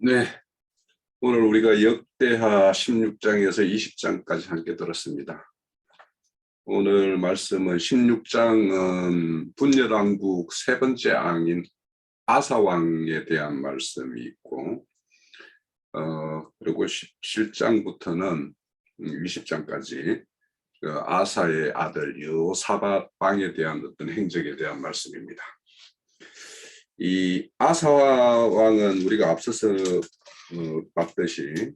네, 오늘 우리가 역대하 16장에서 20장까지 함께 들었습니다. 오늘 말씀은 16장은 분열왕국 세 번째 왕인 아사왕에 대한 말씀이 있고, 그리고 17장부터는 20장까지 그 아사의 아들 여호사밧 왕에 대한 어떤 행적에 대한 말씀입니다. 이 아사 왕은 우리가 앞서서 봤듯이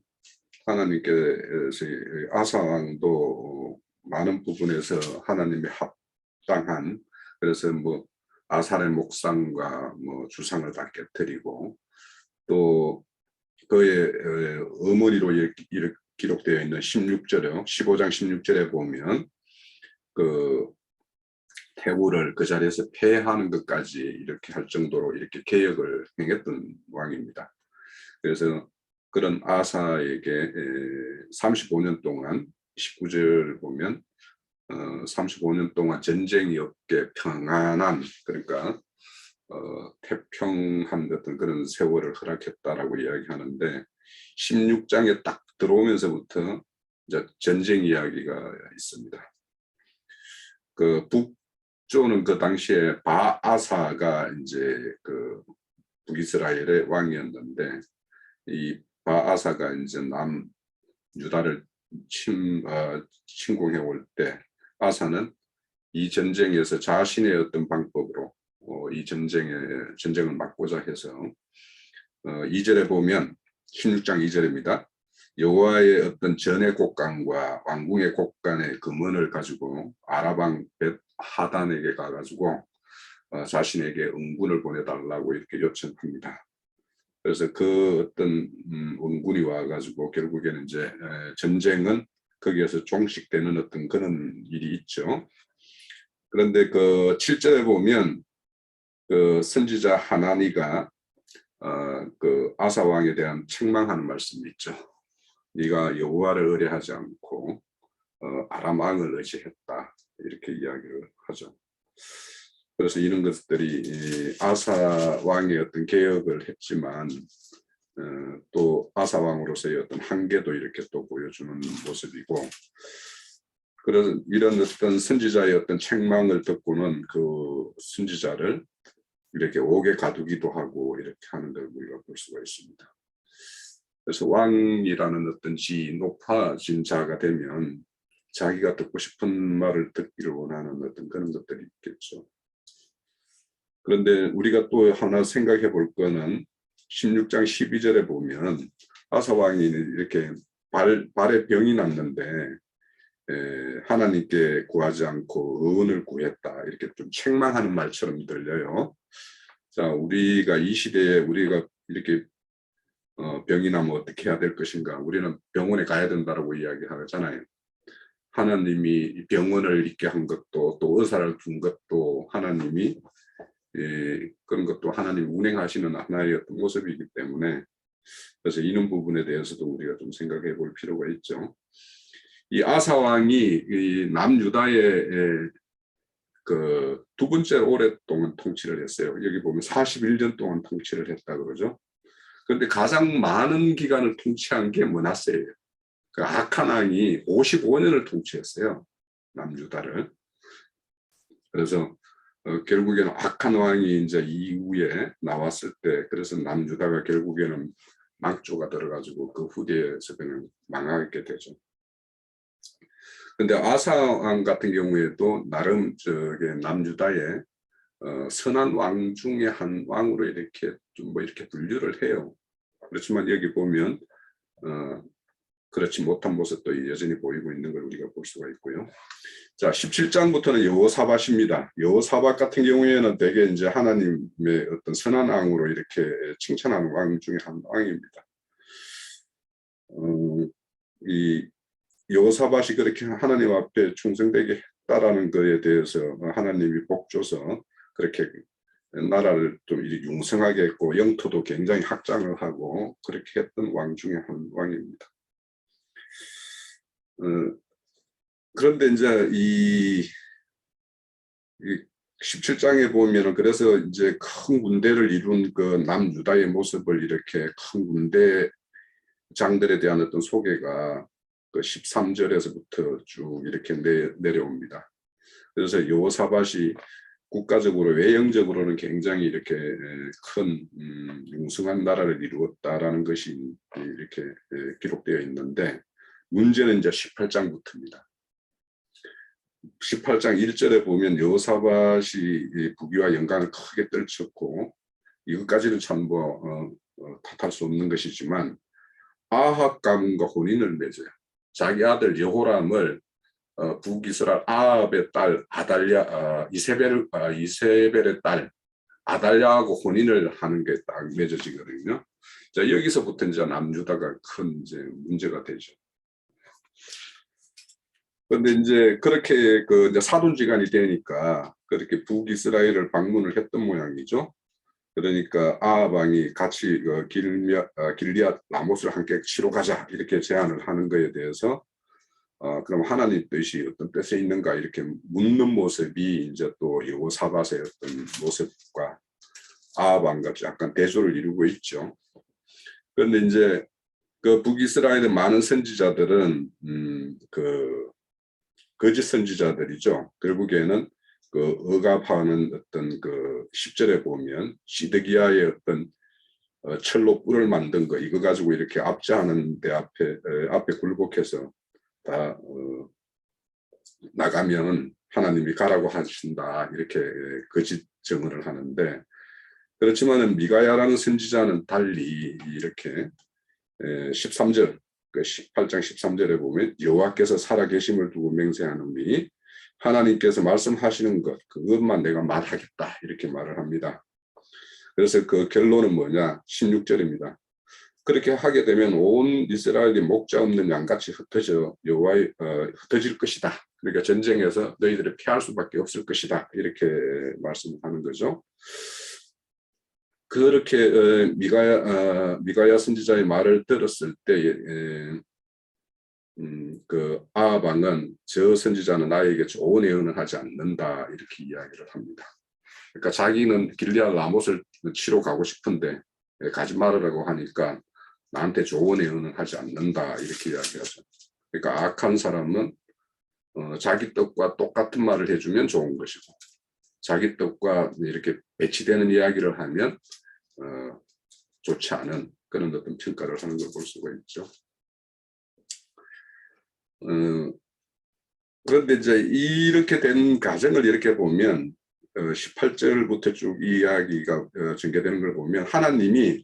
하나님께서 아사 왕도 많은 부분에서 하나님의 합당한, 그래서 뭐 아살의 목상과 뭐 주상을 다 깨뜨리고, 또 그의 어머니로 기록되어 있는 15장 16절에 보면 그 태후를 그 자리에서 폐하는 것까지 이렇게 할 정도로 이렇게 개혁을 행했던 왕입니다. 그래서 그런 아사에게 35년 동안 19절 보면 35년 동안 전쟁이 없게 평안한, 그러니까 태평한 어떤 그런 세월을 허락했다라고 이야기하는데, 16장에 딱 들어오면서부터 이제 전쟁 이야기가 있습니다. 그 북조는 그 당시에 바아사가 이제 그 북이스라엘의 왕이었는데, 이 바아사가 이제 남유다를 침공해 올 때 아사는 이 전쟁에서 자신의 어떤 방법으로 이 전쟁을 막고자 해서 2절에 보면 16장 2절입니다. 여호와의 어떤 전의 곡간과 왕궁의 곡간의 금원을 가지고 아라방 벳 하단에게 가가지고 자신에게 응군을 보내달라고 이렇게 요청합니다. 그래서 그 어떤 원군이 와가지고 결국에는 이제 전쟁은 거기에서 종식되는 어떤 그런 일이 있죠. 그런데 그 7절에 보면 그 선지자 하나니가 그 아사 왕에 대한 책망하는 말씀이 있죠. 네가 여호와를 의뢰하지 않고 아람 왕을 의지했다, 이렇게 이야기를 하죠. 그래서 이런 것들이 아사 왕의 어떤 개혁을 했지만 또 아사 왕으로서의 어떤 한계도 이렇게 또 보여주는 모습이고, 그런 이런 어떤 선지자의 어떤 책망을 듣고는 그 선지자를 이렇게 옥에 가두기도 하고 이렇게 하는 걸 우리가 볼 수가 있습니다. 그래서 왕이라는 어떤 높아진 자가 되면 자기가 듣고 싶은 말을 듣기를 원하는 어떤 그런 것들이 있겠죠. 그런데 우리가 또 하나 생각해 볼 거는 16장 12절에 보면 아사 왕이 이렇게 발에 병이 났는데 하나님께 구하지 않고 의원을 구했다, 이렇게 좀 책망하는 말처럼 들려요. 자, 우리가 이 시대에 우리가 이렇게 병이 나면 어떻게 해야 될 것인가? 우리는 병원에 가야 된다라고 이야기하잖아요. 하나님이 병원을 있게 한 것도, 또 의사를 둔 것도 하나님이, 그런 것도 하나님 운행하시는 하나의 어떤 모습이기 때문에, 그래서 이런 부분에 대해서도 우리가 좀 생각해 볼 필요가 있죠. 이 아사 왕이 이 남유다의 그 두 번째로 오랫동안 통치를 했어요. 여기 보면 41년 동안 통치를 했다 그러죠. 그런데 가장 많은 기간을 통치한 게 므낫세예요. 그 악한 왕이 55년을 통치했어요, 남유다를. 그래서 결국에는 악한 왕이 이제 이후에 나왔을 때, 그래서 남유다가 결국에는 망조가 들어가지고 그 후대에서 그냥 망하게 되죠. 근데 아사 왕 같은 경우에도 나름 남유다의 선한 왕 중에 한 왕으로 이렇게 좀 뭐 이렇게 분류를 해요. 그렇지만 여기 보면 그렇지 못한 모습도 여전히 보이고 있는 걸 우리가 볼 수가 있고요. 자, 17장부터는 여호사밧입니다. 여호사밧 같은 경우에는 되게 이제 하나님의 어떤 선한 왕으로 이렇게 칭찬하는 왕 중에 한 왕입니다. 이 여호사밧이 그렇게 하나님 앞에 충성되게 했다라는 것에 대해서 하나님이 복 줘서 그렇게 나라를 좀 융성하게 했고, 영토도 굉장히 확장을 하고 그렇게 했던 왕 중에 한 왕입니다. 그런데 이제 이 17장에 보면은 그래서 이제 큰 군대를 이룬 그 남유다의 모습을 이렇게 큰 군대 장들에 대한 어떤 소개가 그 13절에서부터 쭉 이렇게 내려옵니다. 그래서 여호사밧이 국가적으로 외형적으로는 굉장히 이렇게 큰 웅성한 나라를 이루었다라는 것이 이렇게 기록되어 있는데 문제는 이제 18장부터입니다. 18장 1절에 보면 여호사밧이 부귀와 영광을 크게 떨쳤고 이것까지는 참 탓할 수 없는 것이지만 아합 가문과 혼인을 맺어요. 자기 아들 여호람을 북이스라엘 아합의 딸 아달랴 이세벨의 딸 아달랴하고 혼인을 하는 게 딱 맺어지거든요. 자, 여기서부터 이제 남유다가 큰 이제 문제가 되죠. 그런데 이제 그렇게 그 이제 사돈지간이 되니까 그렇게 북이스라엘을 방문을 했던 모양이죠. 그러니까 아합 왕이 같이 길리앗 라못을 함께 치러 가자 이렇게 제안을 하는 것에 대해서 그럼 하나님 뜻이 어떤 뜻에 있는가 이렇게 묻는 모습이 이제 또 여호사밧의 어떤 모습과 아합 왕과 약간 대조를 이루고 있죠. 그런데 이제 그 북이스라엘의 많은 선지자들은 그 거짓 선지자들이죠. 결국에는 그 억압하는 어떤 그 10절에 보면 시드기야의 어떤 철로 뿔을 만든 거 이거 가지고 이렇게 압제하는 데 앞에 굴복해서 다 나가면 하나님이 가라고 하신다 이렇게 거짓 증언을 하는데 그렇지만은 미가야라는 선지자는 달리 이렇게 13절 18장 13절에 보면 여호와께서 살아계심을 두고 맹세하노니 하나님께서 말씀하시는 것 그것만 내가 말하겠다 이렇게 말을 합니다. 그래서 그 결론은 뭐냐 16절입니다. 그렇게 하게 되면 온 이스라엘이 목자 없는 양같이 흩어질 것이다. 그러니까 전쟁에서 너희들을 피할 수밖에 없을 것이다. 이렇게 말씀하는 거죠. 그렇게 미가야 선지자의 말을 들었을 때 그 아합 왕은 저 선지자는 나에게 좋은 예언을 하지 않는다 이렇게 이야기를 합니다. 그러니까 자기는 길리앗 라못을 치러 가고 싶은데 가지 말으라고 하니까 나한테 좋은 예언을 하지 않는다 이렇게 이야기하죠. 그러니까 악한 사람은 자기 뜻과 똑같은 말을 해주면 좋은 것이고 자기 뜻과 이렇게 배치되는 이야기를 하면 좋지 않은 그런 어떤 평가를 하는 걸 볼 수가 있죠. 그런데 이제 이렇게 된 과정을 이렇게 보면 18절부터 쭉 이야기가 전개되는 걸 보면 하나님이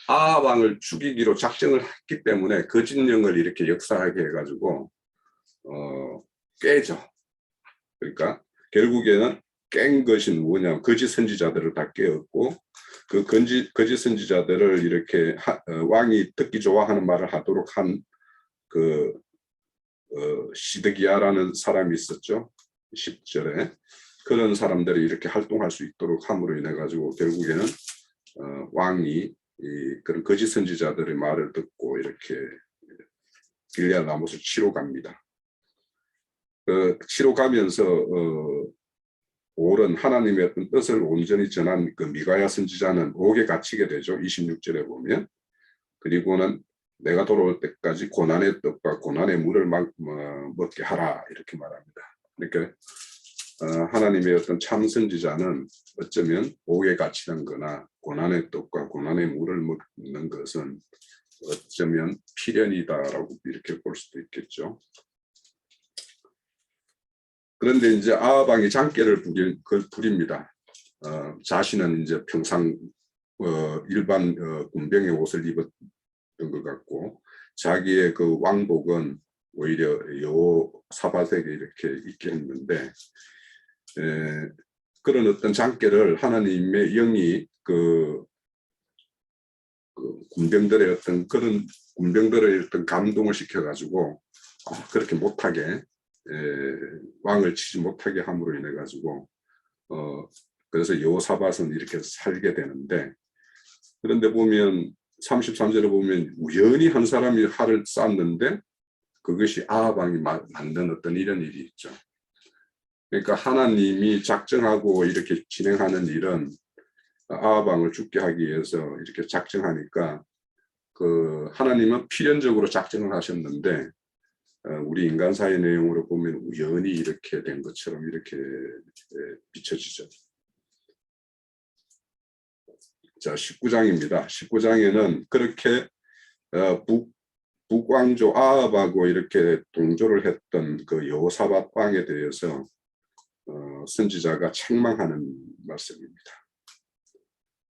아합 왕을 죽이기로 작정을 했기 때문에 거짓 영을 이렇게 역사하게 해가지고 깨죠. 그러니까 결국에는 깬 것이 뭐냐 거짓 선지자들을 다 깨었고 그 거짓 선지자들을 이렇게 왕이 듣기 좋아하는 말을 하도록 한 그 시드기야라는 사람이 있었죠. 10절에 그런 사람들이 이렇게 활동할 수 있도록 함으로 인해 가지고 결국에는 왕이 그런 거짓 선지자들의 말을 듣고 이렇게 길리앗 라못을 치러 갑니다. 치러 가면서 옳은 하나님의 어떤 뜻을 온전히 전한 그 미가야 선지자는 옥에 갇히게 되죠. 26절에 보면. 그리고는 내가 돌아올 때까지 고난의 떡과 고난의 물을 먹게 하라 이렇게 말합니다. 그러니까 하나님의 어떤 참 선지자는 어쩌면 옥에 갇히는 거나 고난의 떡과 고난의 물을 먹는 것은 어쩌면 필연이다라고 이렇게 볼 수도 있겠죠. 그런데 이제 아합 왕이 장깨를 부립니다. 자신은 이제 평상 일반 군병의 옷을 입었던 것 같고 자기의 그 왕복은 오히려 여호사밧에게 이렇게 있게 했는데 그런 어떤 장깨를 하나님의 영이 그 군병들의 어떤 그런 군병들의 어떤 감동을 시켜가지고 그렇게 못하게 왕을 치지 못하게 함으로 인해 가지고 그래서 여호사밧은 이렇게 살게 되는데 그런데 보면 33절에 보면 우연히 한 사람이 활을 쐈는데 그것이 아합 왕이 만든 어떤 이런 일이 있죠. 그러니까 하나님이 작정하고 이렇게 진행하는 일은 아하방을 죽게 하기 위해서 이렇게 작정하니까 그 하나님은 필연적으로 작정을 하셨는데 우리 인간사의 내용으로 보면 우연히 이렇게 된 것처럼 이렇게 비춰지죠. 자, 19장입니다. 19장에는 그렇게 북왕조 아합하고 이렇게 동조를 했던 그 여호사밧 왕에 대해서 선지자가 책망하는 말씀입니다.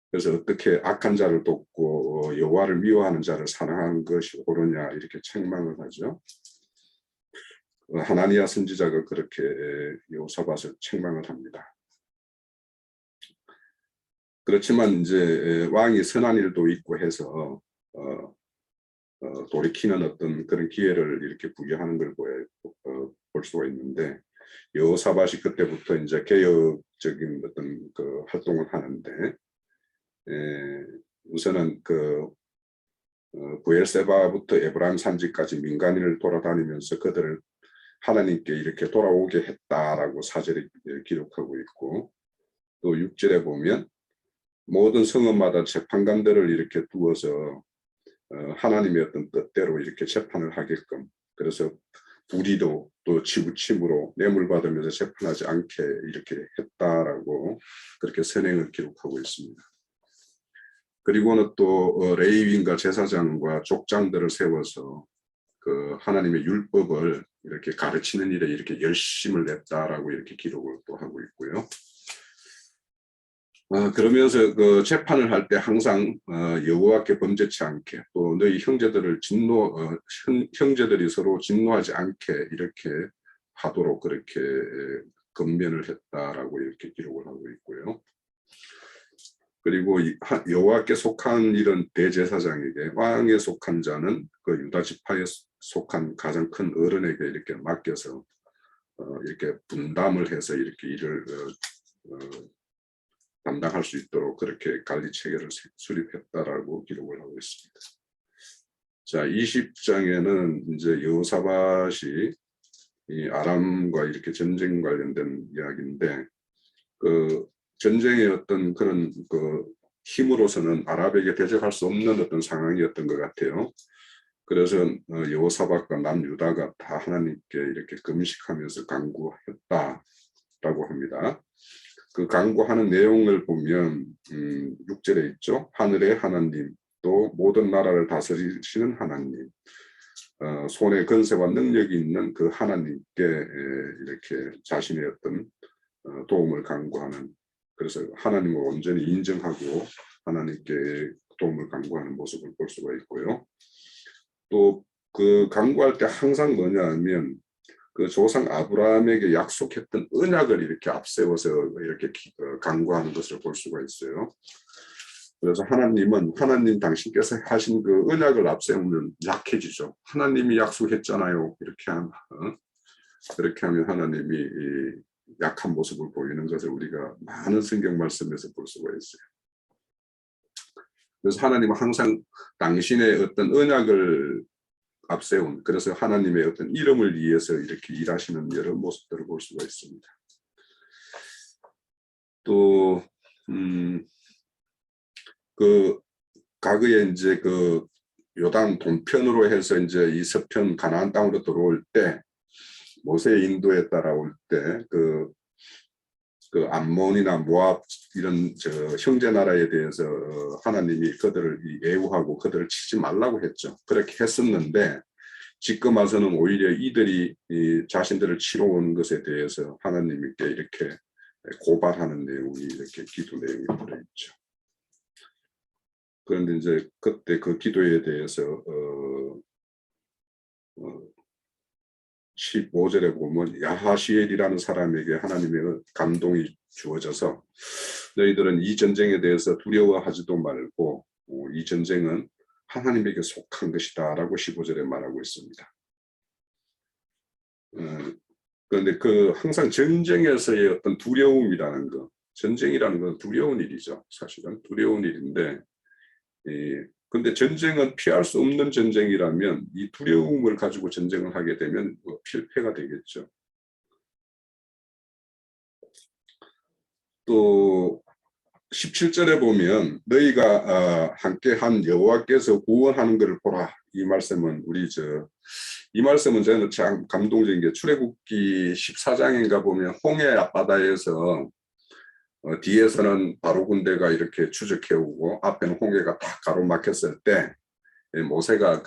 그래서 어떻게 악한 자를 돕고 여호와를 미워하는 자를 사랑하는 것이 옳으냐 이렇게 책망을 하죠. 하나니아 선지자가 그렇게 여호사밧을 책망을 합니다. 그렇지만 이제 왕이 선한 일도 있고 해서 돌이키는 어떤 그런 기회를 이렇게 부여하는 걸 볼 수가 있는데 여호사밧이 그때부터 이제 개혁적인 어떤 그 활동을 하는데 우선은 그 부엘세바부터 에브라임 산지까지 민간인을 돌아다니면서 그들을 하나님께 이렇게 돌아오게 했다라고 사절이 기록하고 있고 또 6절에 보면 모든 성읍마다 재판관들을 이렇게 두어서 하나님의 어떤 뜻대로 이렇게 재판을 하게끔 그래서 불의도 또 치부침으로 뇌물 받으면서 재판하지 않게 이렇게 했다라고 그렇게 선행을 기록하고 있습니다. 그리고는 또 레위인과 제사장과 족장들을 세워서 그 하나님의 율법을 이렇게 가르치는 일에 이렇게 열심을 냈다라고 이렇게 기록을 또 하고 있고요. 그러면서 그 재판을 할 때 항상 여호와께 범죄치 않게 또 너희 형제들을 형제들이 서로 진노하지 않게 이렇게 하도록 그렇게 권면을 했다라고 이렇게 기록을 하고 있고요. 그리고 여호와께 속한 이런 대제사장에게 왕에 속한 자는 그 유다 지파에 속한 가장 큰 어른에게 이렇게 맡겨서 이렇게 분담을 해서 이렇게 일을 담당할 수 있도록 그렇게 관리 체계를 수립했다라고 기록을 하고 있습니다. 자, 20장에는 이제 여호사밧이 이 아람과 이렇게 전쟁 관련된 이야기인데 그 전쟁의 어떤 그런 그 힘으로서는 아랍에게 대적할 수 없는 어떤 상황이었던 것 같아요. 그래서 여호사밧과 남유다가 다 하나님께 이렇게 금식하면서 간구했다라고 합니다. 그 간구하는 내용을 보면 6절에 있죠. 하늘의 하나님 또 모든 나라를 다스리시는 하나님 손에 건세와 능력이 있는 그 하나님께 이렇게 자신의 어떤 도움을 간구하는 그래서 하나님을 온전히 인정하고 하나님께 도움을 간구하는 모습을 볼 수가 있고요. 또 그 간구할 때 항상 뭐냐 하면 그 조상 아브라함에게 약속했던 언약을 이렇게 앞세워서 이렇게 간구하는 것을 볼 수가 있어요. 그래서 하나님은 하나님 당신께서 하신 그 언약을 앞세우면 약해지죠. 하나님이 약속했잖아요. 그렇게 하면 하나님이 약한 모습을 보이는 것을 우리가 많은 성경 말씀에서 볼 수가 있어요. 그래서 하나님은 항상 당신의 어떤 언약을 앞세운 그래서 하나님의 어떤 이름을 위해서 이렇게 일하시는 여러 모습들을 볼 수가 있습니다. 또 그 과거에 이제 그 요단 동편으로 해서 이제 이 서편 가나안 땅으로 들어올 때 모세의 인도에 따라올 때 그 암몬이나 모압 이런 형제 나라에 대해서 하나님이 그들을 예우하고 그들을 치지 말라고 했죠. 그렇게 했었는데 지금 와서는 오히려 이들이 자신들을 치러 오는 것에 대해서 하나님께 이렇게 고발하는 내용이 이렇게 기도 내용이 들어있죠. 그런데 이제 그때 그 기도에 대해서 15절에 보면 야하시엘이라는 사람에게 하나님의 감동이 주어져서 너희들은 이 전쟁에 대해서 두려워하지도 말고 이 전쟁은 하나님에게 속한 것이다 라고 15절에 말하고 있습니다. 그런데 그 항상 전쟁에서의 어떤 두려움이라는 거 전쟁이라는 건 두려운 일이죠. 사실은 두려운 일인데 근데 전쟁은 피할 수 없는 전쟁이라면 이 두려움을 가지고 전쟁을 하게 되면 필패가 되겠죠. 또 17절에 보면 너희가 함께한 여호와께서 구원하는 것을 보라. 이 말씀은 이 말씀은 저는 참 감동적인 게 출애굽기 14장인가 보면 홍해 앞바다에서 뒤에서는 바로 군대가 이렇게 추적해오고 앞에는 홍해가 딱 가로막혔을 때 모세가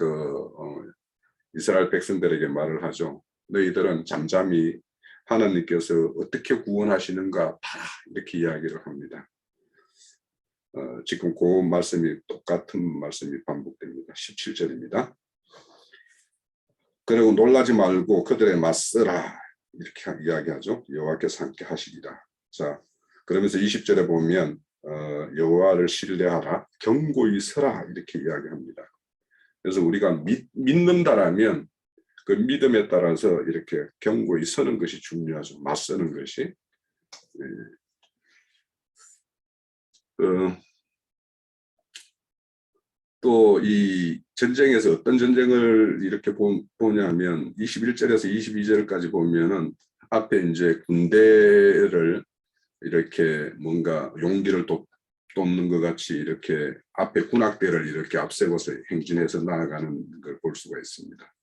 이스라엘 백성들에게 말을 하죠. 너희들은 잠잠히 하나님께서 어떻게 구원하시는가 봐라. 이렇게 이야기를 합니다. 지금 그 말씀이 똑같은 말씀이 반복됩니다. 17절입니다. 그리고 놀라지 말고 그들에 맞서라. 이렇게 이야기하죠. 여호와께서 함께 하시리라. 자, 그러면서 20절에 보면 여호와를 신뢰하라. 견고히 서라. 이렇게 이야기합니다. 그래서 우리가 믿는다라면 그 믿음에 따라서 이렇게 견고히 서는 것이 중요하죠. 맞서는 것이. 또 이 전쟁에서 어떤 전쟁을 이렇게 보냐면 21절에서 22절까지 보면은 앞에 이제 군대를 이렇게 뭔가 용기를 돋는 것 같이 이렇게 앞에 군악대를 이렇게 앞세워서 행진해서 나아가는 걸 볼 수가 있습니다.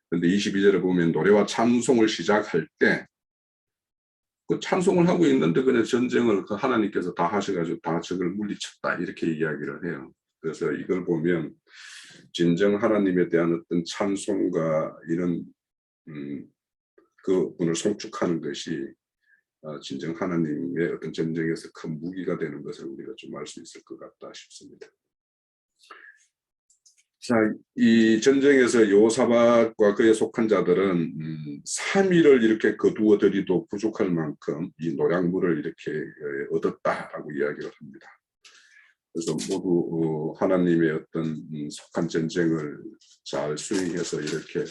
그런데 22절에 보면 노래와 찬송을 시작할 때 그 찬송을 하고 있는데 그냥 전쟁을 하나님께서 다 하셔가지고 다 적을 물리쳤다 이렇게 이야기를 해요. 그래서 이걸 보면 진정 하나님에 대한 어떤 찬송과 이런 그 분을 송축하는 것이 진정 하나님의 어떤 전쟁에서 큰 무기가 되는 것을 우리가 좀 알 수 있을 것 같다 싶습니다. 자, 이 전쟁에서 여호사밧과 그에 속한 자들은 3일을 이렇게 거두어들이도 부족할 만큼 이 노량물을 이렇게 얻었다라고 이야기를 합니다. 그래서 모두 하나님의 어떤 속한 전쟁을 잘 수행해서 이렇게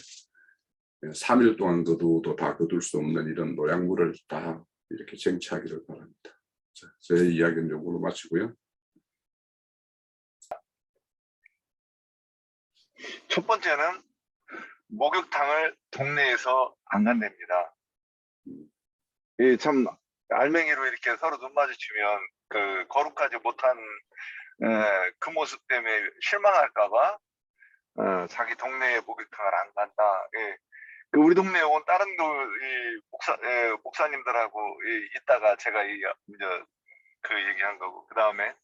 3일 동안 거두어도 다 거둘 수 없는 이런 노량물을 다 이렇게 쟁취하기를 바랍니다. 자, 제 이야기는 요걸로 마치고요. 첫 번째는 목욕탕을 동네에서 안 간답니다. 참 알맹이로 이렇게 서로 눈 마주치면 그 거룩하지 못한 그 모습 때문에 실망할까봐 자기 동네에 목욕탕을 안 간다. 그 우리 동네에 온 다른 목사님들하고 있다가 제가 그 얘기한 거고, 그 다음에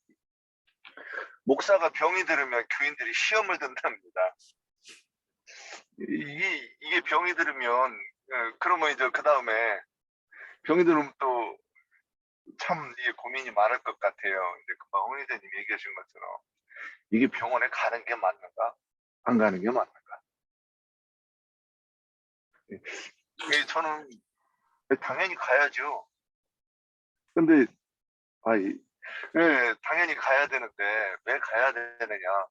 목사가 병이 들으면 교인들이 시험을 든답니다. 이게 병이 들으면 그러면 이제 그 다음에 병이 들으면 또 참 이게 고민이 많을 것 같아요. 이제 금방 홍 의장님 얘기하신 것처럼 이게 병원에 가는 게 맞는가, 안 가는 게 맞는가? 저는 당연히 가야죠. 근데 당연히 가야 되는데 왜 가야 되느냐?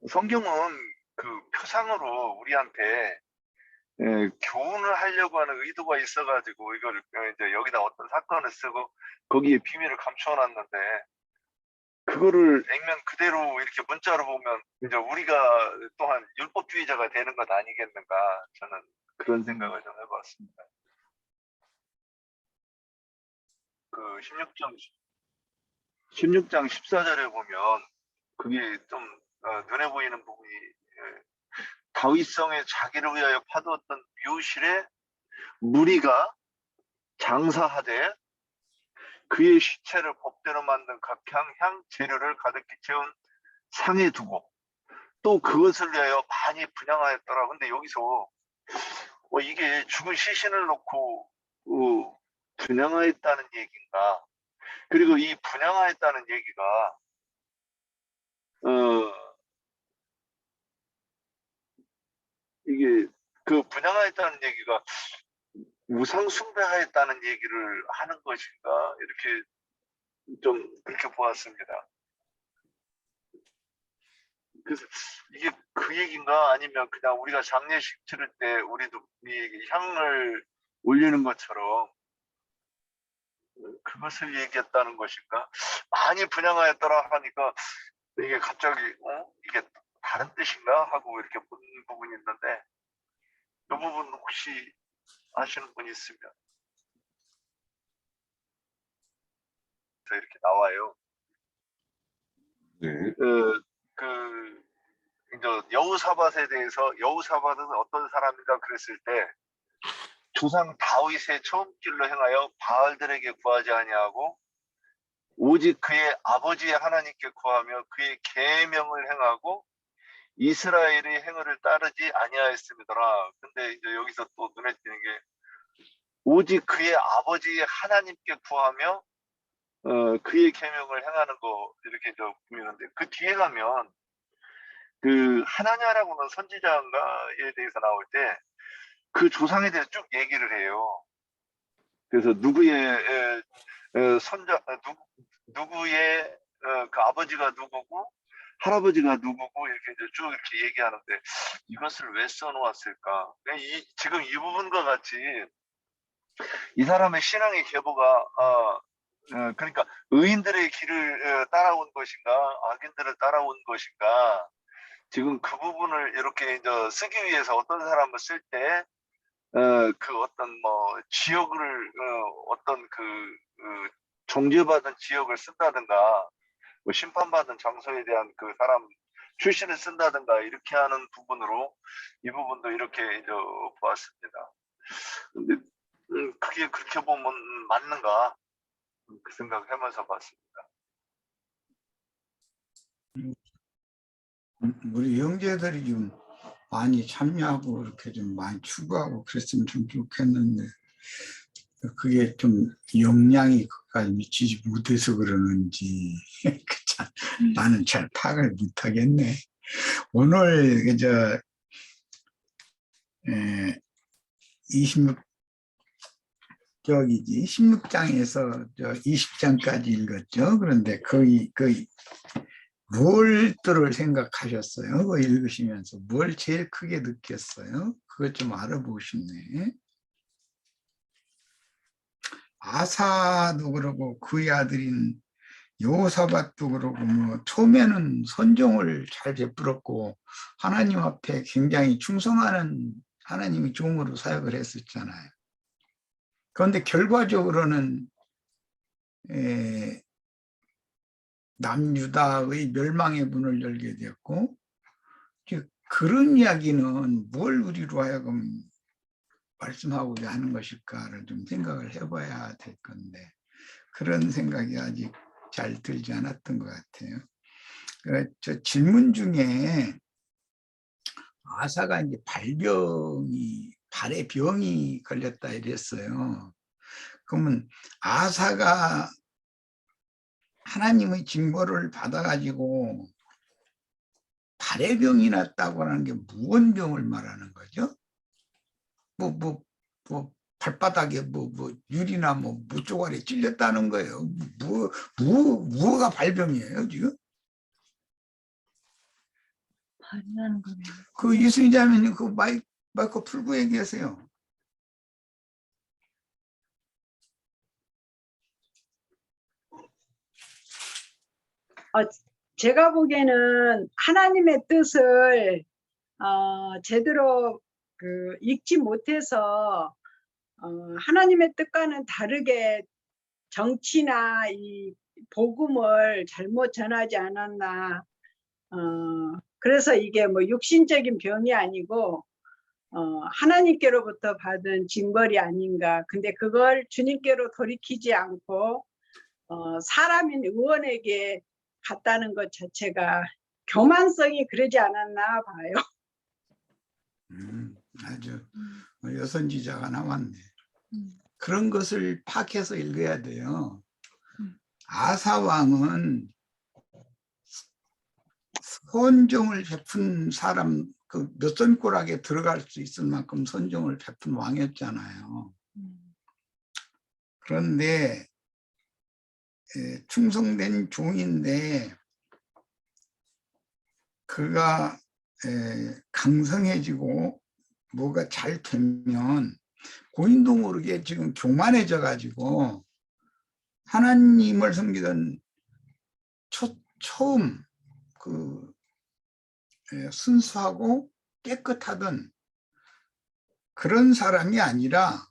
성경은 그 표상으로 우리한테 교훈을 하려고 하는 의도가 있어가지고 이걸 이제 여기다 어떤 사건을 쓰고 거기에 비밀을 감춰놨는데 그거를 액면 그대로 이렇게 문자로 보면 이제 우리가 또한 율법주의자가 되는 것 아니겠는가, 저는 그런 생각을 좀 해봤습니다. 그 16장 14절에 보면 그게 좀 눈에 보이는 부분이 다윗성에 자기를 위하여 파두었던 묘실에 무리가 장사하되 그의 시체를 법대로 만든 각향 향 재료를 가득히 채운 상에 두고 또 그것을 위하여 많이 분향하였더라. 근데 여기서 이게 죽은 시신을 놓고 분향하였다는 얘기인가? 그리고 이 분향하였다는 얘기가 이게 그 분향하였다는 얘기가 우상 숭배하였다는 얘기를 하는 것인가, 이렇게 좀 그렇게 보았습니다. 그래서 이게 그 얘기인가, 아니면 그냥 우리가 장례식 치를 때 우리도 이 향을 올리는 것처럼 그것을 얘기했다는 것인가? 많이 분향하였더라 하니까 이게 갑자기 이게 다른 뜻인가 하고 이렇게 본 부분이 있는데, 이 부분 혹시 아시는 분이 있으면. 이렇게 나와요. 네. 이제 여호사밧에 대해서, 여호사밧은 어떤 사람인가 그랬을 때 조상 다윗의 처음 길로 행하여 바알들에게 구하지 아니하고 오직 그의 아버지의 하나님께 구하며 그의 계명을 행하고 이스라엘의 행위를 따르지 아니하였음이더라. 근데 이제 여기서 또 눈에 띄는 게 오직 그의 아버지의 하나님께 구하며 그의 계명을 행하는 거 이렇게 저 보이는데, 그 뒤에 가면 그 하나냐라고는 선지자인가에 대해서 나올 때 그 조상에 대해서 쭉 얘기를 해요. 그래서 누구의 누구의 그 아버지가 누구고 할아버지가 누구고 이렇게 이제 쭉 이렇게 얘기하는데, 이것을 왜 써놓았을까? 지금 이 부분과 같이 이 사람의 신앙의 계보가 그러니까 의인들의 길을 따라온 것인가 악인들을 따라온 것인가, 지금 그 부분을 이렇게 이제 쓰기 위해서 어떤 사람을 쓸 때 그 어떤 뭐 지역을 어떤 정죄받은 지역을 쓴다든가 뭐 심판받은 장소에 대한 그 사람 출신을 쓴다든가 이렇게 하는 부분으로 이 부분도 이렇게 이제 보았습니다. 근데 그게 그렇게 보면 맞는가, 그 생각하면서 봤습니다. 우리 형제들이 좀 많이 참여하고 이렇게 좀 많이 추구하고 그랬으면 좀 좋겠는데, 그게 좀 역량이 거기까지 미치지 못해서 그러는지 나는 잘 파악을 못하겠네. 오늘 16장에서 20장까지 읽었죠. 그런데 거의 뭘들을 생각하셨어요? 그거 읽으시면서 뭘 제일 크게 느꼈어요? 그것 좀 알아보고 싶네. 아사도 그러고 그의 아들인 여호사밧도 그러고 뭐 처음에는 선종을 잘 베풀었고 하나님 앞에 굉장히 충성하는 하나님의 종으로 사역을 했었잖아요. 그런데 결과적으로는 남유다의 멸망의 문을 열게 되었고, 그런 이야기는 뭘 우리로 하여금 말씀하고자 하는 것일까를 좀 생각을 해봐야 될 건데, 그런 생각이 아직 잘 들지 않았던 것 같아요. 저 질문 중에 아사가 이제 발에 병이 걸렸다 이랬어요. 그러면 아사가 하나님의 징벌을 받아가지고 발에 병이 났다고 하는 게 무슨 병을 말하는 거죠? 발바닥에 유리나 무조각에 찔렸다는 거예요. 무엇가 발병이에요 지금? 발이라는 거는 그 이순희자매님 그 마이크 풀고 얘기하세요. 제가 보기에는 하나님의 뜻을 제대로 읽지 못해서 하나님의 뜻과는 다르게 정치나 이 복음을 잘못 전하지 않았나. 그래서 이게 뭐 육신적인 병이 아니고 하나님께로부터 받은 징벌이 아닌가. 근데 그걸 주님께로 돌이키지 않고 사람인 의원에게 갔다는 것 자체가 교만성이 그러지 않았나 봐요. 아주 여선지자가 나왔네. 그런 것을 파악해서 읽어야 돼요. 아사왕은 선종을 베푼 사람, 그 몇 손가락에 들어갈 수 있을 만큼 선종을 베푼 왕이었잖아요. 그런데 충성된 종인데 그가 강성해지고 뭐가 잘 되면 고인도 모르게 지금 교만해져 가지고 하나님을 섬기던 처음 순수하고 깨끗하던 그런 사람이 아니라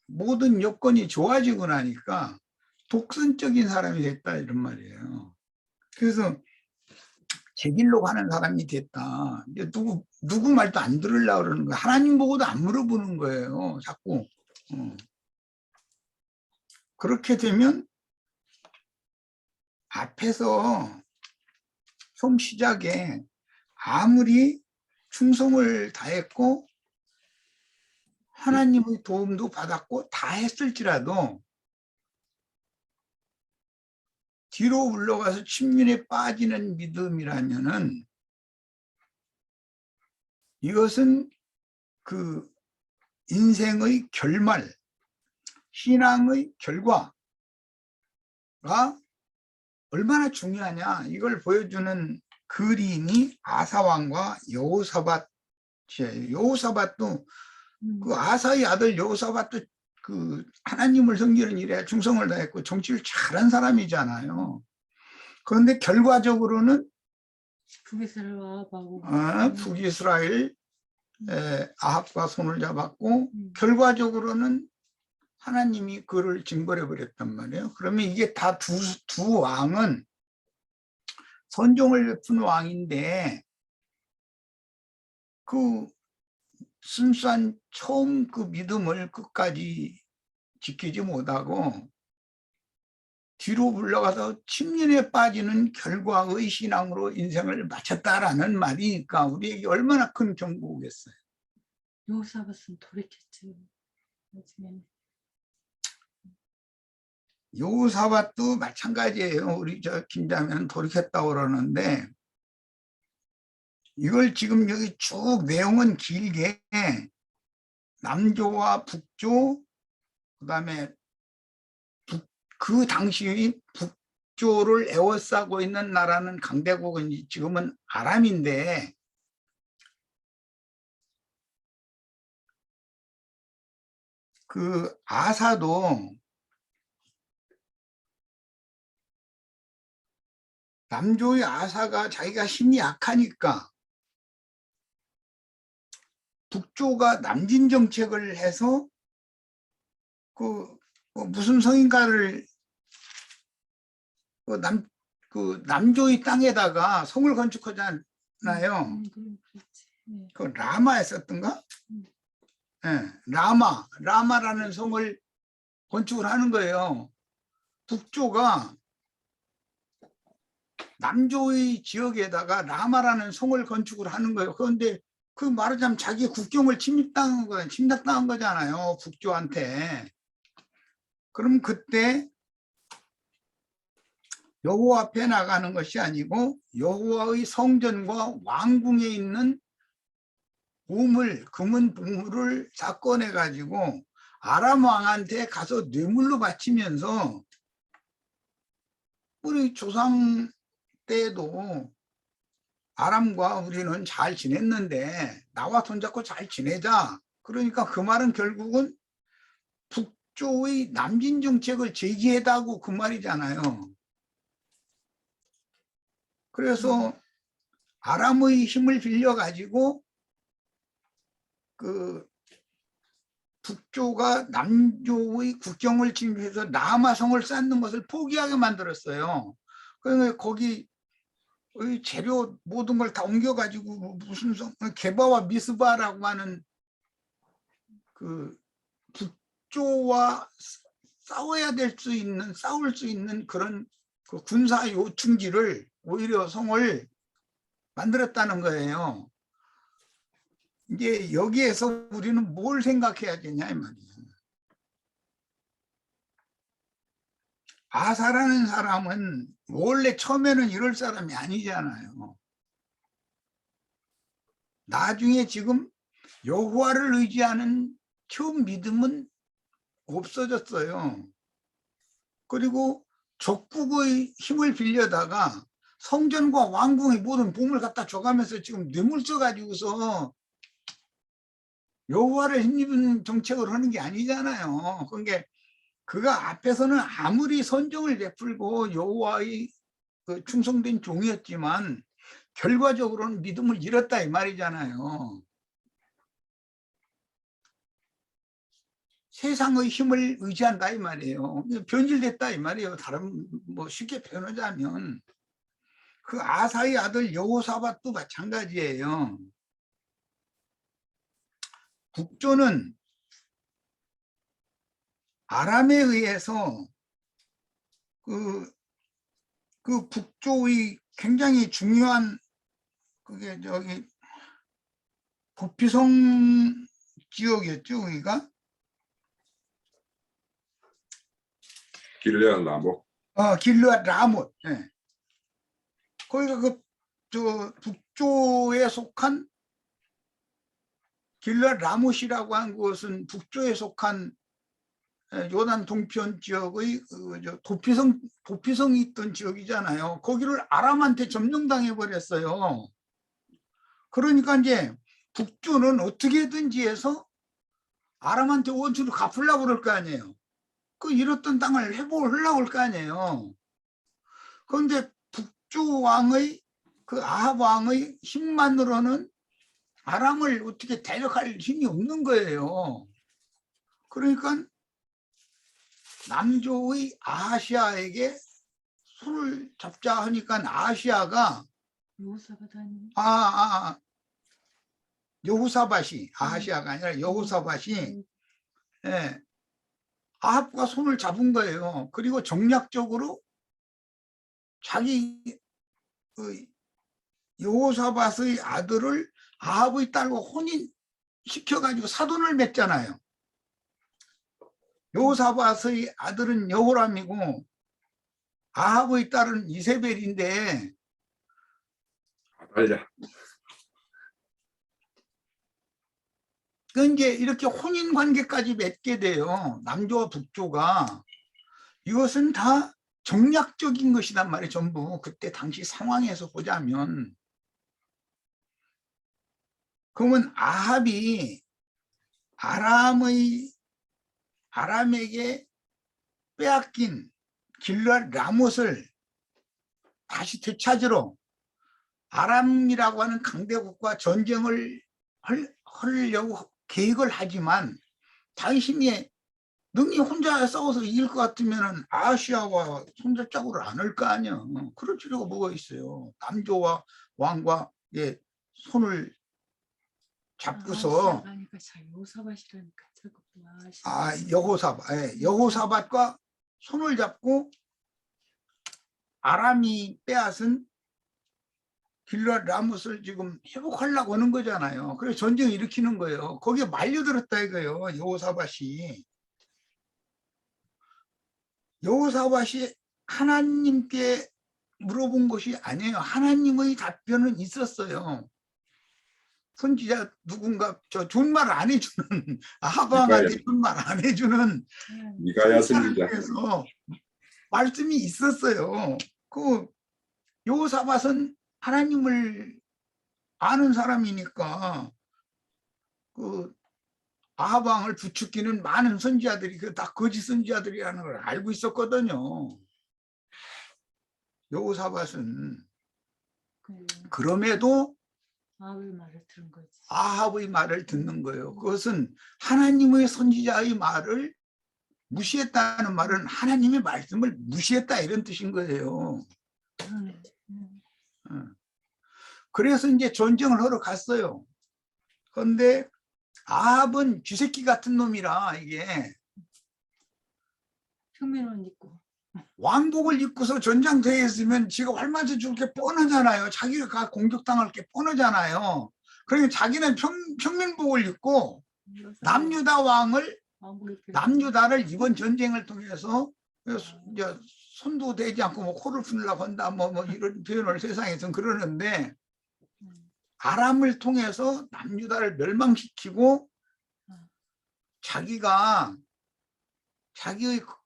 모든 여건이 좋아지고 나니까 독선적인 사람이 됐다 이런 말이에요. 그래서 제 길로 가는 사람이 됐다. 이제 누구 말도 안 들으려고 그러는 거예요. 하나님 보고도 안 물어보는 거예요. 자꾸. 그렇게 되면 앞에서 처음 시작에 아무리 충성을 다했고 하나님의 도움도 받았고 다 했을지라도 뒤로 물러가서 침륜에 빠지는 믿음이라면은 이것은 그 인생의 결말, 신앙의 결과가 얼마나 중요하냐 이걸 보여주는 그림이 아사왕과 여호사밧이에요. 여호사밧도 그 아사의 아들 여호사밧도 그 하나님을 섬기는 일에 충성을 다했고 정치를 잘한 사람이잖아요. 그런데 결과적으로는 북이스라엘 아합하고 북이스라엘 아합과 손을 잡았고 결과적으로는 하나님이 그를 징벌해 버렸단 말이에요. 그러면 이게 다 두 왕은 선종을 베푼 왕인데 그 순수한 처음 그 믿음을 끝까지 지키지 못하고 뒤로 물러가서 침륜에 빠지는 결과의 신앙으로 인생을 마쳤다라는 말이니까 우리에게 얼마나 큰 경고겠어요. 여호사밧은 돌이켰죠. 나중에는. 여호사밧도 마찬가지예요. 우리 저 김자매는 돌이켰다고 그러는데 이걸 지금 여기 쭉 내용은 길게 남조와 북조 그다음에 그 당시 북조를 에워싸고 있는 나라는 강대국은 지금은 아람인데 그 아사도 남조의 아사가 자기가 힘이 약하니까 북조가 남진 정책을 해서 그 무슨 성인가를 그 남조의 땅에다가 성을 건축하잖아요. 그렇지. 네. 그 라마였었던가? 네, 라마라는 성을 건축을 하는 거예요. 북조가 남조의 지역에다가 라마라는 성을 건축을 하는 거예요. 그런데 그 말하자면 자기 국경을 침략당한 거잖아요. 북조한테. 그럼 그때 여호와 앞에 나가는 것이 아니고 여호와의 성전과 왕궁에 있는 보물, 금은 보물을 사건해 가지고 아람 왕한테 가서 뇌물로 바치면서 우리 조상 때도 아람과 우리는 잘 지냈는데 나와 손잡고 잘 지내자. 그러니까 그 말은 결국은 북조의 남진 정책을 제기해다고 그 말이잖아요. 그래서 아람의 힘을 빌려 가지고 그 북조가 남조의 국경을 침입해서 남아성을 쌓는 것을 포기하게 만들었어요. 그러니까 거기 재료 모든 걸 다 옮겨가지고 무슨 게바와 미스바라고 하는 그 북조와 싸울 수 있는 그런 그 군사 요충지를 오히려 성을 만들었다는 거예요. 이제 여기에서 우리는 뭘 생각해야 되냐 이 말이에요. 아사라는 사람은 원래 처음에는 이럴 사람이 아니잖아요. 나중에 지금 여호와를 의지하는 처음 믿음은 없어졌어요. 그리고 적국의 힘을 빌려다가 성전과 왕궁의 모든 보물 갖다 줘가면서 지금 뇌물 써가지고서 여호와를 힘입는 정책을 하는 게 아니잖아요. 그러니까 그가 앞에서는 아무리 선정을 베풀고 여호와의 그 충성된 종이었지만 결과적으로는 믿음을 잃었다 이 말이잖아요. 세상의 힘을 의지한다 이 말이에요. 변질됐다 이 말이에요. 다른 뭐 쉽게 표현하자면 그 아사의 아들 여호사밧도 마찬가지예요. 북조는 아람에 의해서 그 북조의 굉장히 중요한 그게 저기 도피성 지역이었죠, 거기가. 길레앗 라모. 길르앗 라못. 예. 거기가 저 북조에 속한 길르앗 라못이라고 한 것은 북조에 속한 요단 동편 지역의 도피성이 있던 지역이잖아요. 거기를 아람한테 점령당해 버렸어요. 그러니까 이제 북조는 어떻게든지 해서 아람한테 원수를 갚으려고 그럴 거 아니에요. 그 잃었던 땅을 회복하려고 할 거 아니에요. 그런데 북조 왕의 그 아합 왕의 힘만으로는 아람을 어떻게 대적할 힘이 없는 거예요. 그러니까 남조의 아시아에게 손을 잡자 하니까 아시아가 여호사밧이 아시아가 아니라 여호사밧이 예, 아합과 손을 잡은 거예요. 그리고 정략적으로 자기 여호사밧의 아들을 아합의 딸과 혼인시켜가지고 사돈을 맺잖아요. 여호사밧의 아들은 여호람이고 아합의 딸은 이세벨인데 아달랴. 그 이제 이렇게 혼인 관계까지 맺게 돼요. 남조와 북조가. 이것은 다 정략적인 것이란 말이에요. 전부 그때 당시 상황에서 보자면. 그러면 아합이 아람에게 빼앗긴 길르앗 라못을 다시 되찾으러 아람이라고 하는 강대국과 전쟁을 하려고 계획을 하지만 당신이 능히 혼자 싸워서 이길 것 같으면 아시아와 손잡자고를 안 할 거 아니야. 그럴 필요가 뭐가 있어요. 남조와 왕과 손을 잡고서 여호사밧과 손을 잡고 아람이 빼앗은 길르앗 라못을 지금 회복하려고 하는 거잖아요. 그래서 전쟁을 일으키는 거예요. 거기에 말려들었다 이거예요. 여호사밧이 하나님께 물어본 것이 아니에요. 하나님의 답변은 있었어요. 선지자 누군가 존말 안 해주는 아합왕한테 존말 안 해주는 미가야 선지자. 말씀이 있었어요. 그 여호사밧은 하나님을 아는 사람이니까 그 아합왕을 부추기는 많은 선지자들이 그 다 거짓 선지자들이라는 걸 알고 있었거든요. 여호사밧은 그럼에도 아합의 말을 듣는 거예요. 그것은 하나님의 선지자의 말을 무시했다는 말은 하나님의 말씀을 무시했다 이런 뜻인 거예요. 그래서 이제 전쟁을 하러 갔어요. 그런데 아합은 쥐새끼 같은 놈이라 이게 흉민옷 입고 왕복을 입고서 전장터에 있으면 지가 활 맞아 죽을 게 뻔하잖아요. 자기가 공격당할 게 뻔하잖아요. 그러니까 자기는 평민복을 입고 남유다를 이번 전쟁을 통해서 손도 대지 않고 뭐 코를 풀려고 한다 뭐 이런 표현을 세상에서는 그러는데 아람을 통해서 남유다를 멸망시키고 자기의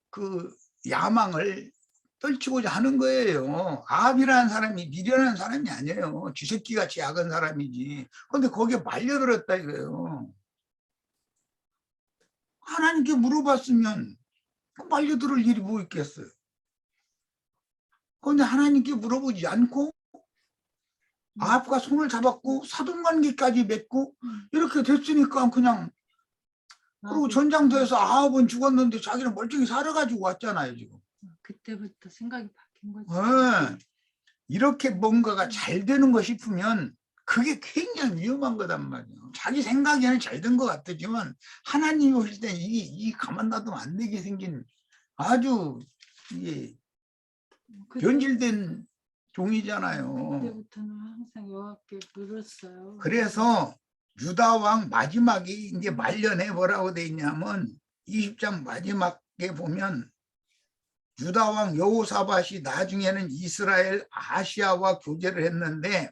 그 야망을 떨치고자 하는 거예요. 아합이라는 사람이 미련한 사람이 아니에요. 쥐새끼같이 약한 사람이지. 그런데 거기에 말려들었다 이거예요. 하나님께 물어봤으면 말려들을 일이 뭐 있겠어요. 그런데 하나님께 물어보지 않고 아합과 손을 잡았고 사돈관계까지 맺고 이렇게 됐으니까 그냥 그리고 아합이- 전장터에서 아합은 죽었는데 자기는 멀쩡히 살아가지고 왔잖아요, 지금. 그때부터 생각이 바뀐 거지. 예. 이렇게 뭔가가 잘 되는 거 싶으면 그게 굉장히 위험한 거단 말이에요. 자기 생각에는 잘 된 것 같지만 하나님이 보실 때 이게 가만 놔두면 안 되게 생긴 아주 이게 변질된 종이잖아요. 그때부터는 항상 여호와께 물었어요. 그래서 유다 왕 마지막에 이제 말년에 뭐라고 돼 있냐면 20장 마지막에 보면 유다 왕 여호사밧이 나중에는 이스라엘 아하시아와 교제를 했는데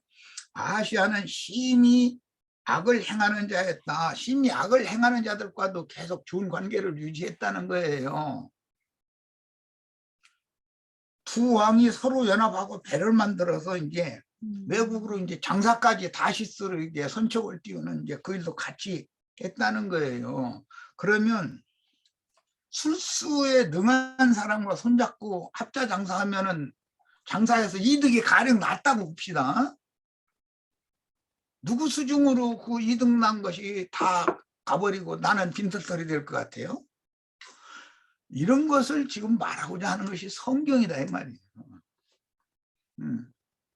아하시아는 심히 악을 행하는 자였다. 심히 악을 행하는 자들과도 계속 좋은 관계를 유지했다는 거예요. 두 왕이 서로 연합하고 배를 만들어서 이제 외국으로 이제 장사까지 다시스로 이제 선척을 띄우는 이제 그 일도 같이 했다는 거예요. 그러면 술수에 능한 사람과 손잡고 합자 장사하면은 장사해서 이득이 가령 났다고 봅시다. 누구 수중으로 그 이득 난 것이 다 가버리고 나는 빈털털이 될 것 같아요? 이런 것을 지금 말하고자 하는 것이 성경이다 이 말이에요.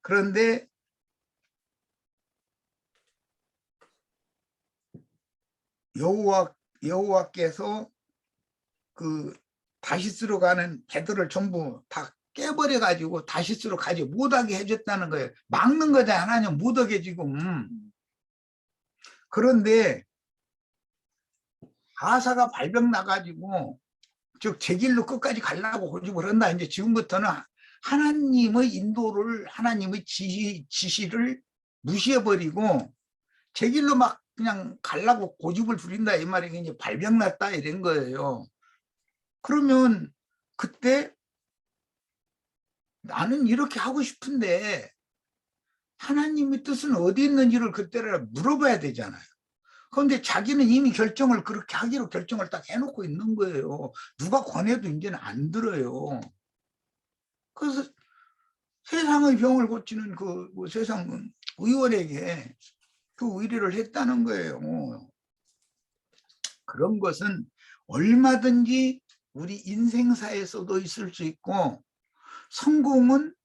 그런데 여호와께서 그 다시스로 가는 배들을 전부 다 깨버려 가지고 다시스로 가지 못하게 해줬다는 거예요. 막는 거잖아요. 하나님 못하게 지금. 그런데 아사가 발병 나가지고 즉 제 길로 끝까지 가려고 고집을 한다. 이제 지금부터는 하나님의 인도를 하나님의 지시를 무시해버리고 제 길로 막 그냥 가려고 고집을 부린다 이 말이 이제 발병 났다 이런 거예요. 그러면 그때 나는 이렇게 하고 싶은데 하나님의 뜻은 어디 있는지를 그때를 물어봐야 되잖아요. 그런데 자기는 이미 결정을 그렇게 하기로 결정을 딱 해놓고 있는 거예요. 누가 권해도 이제는 안 들어요. 그래서 세상의 병을 고치는 그 세상 의원에게 그 의뢰를 했다는 거예요. 그런 것은 얼마든지 우리 인생사에서도 있을 수 있고 성공은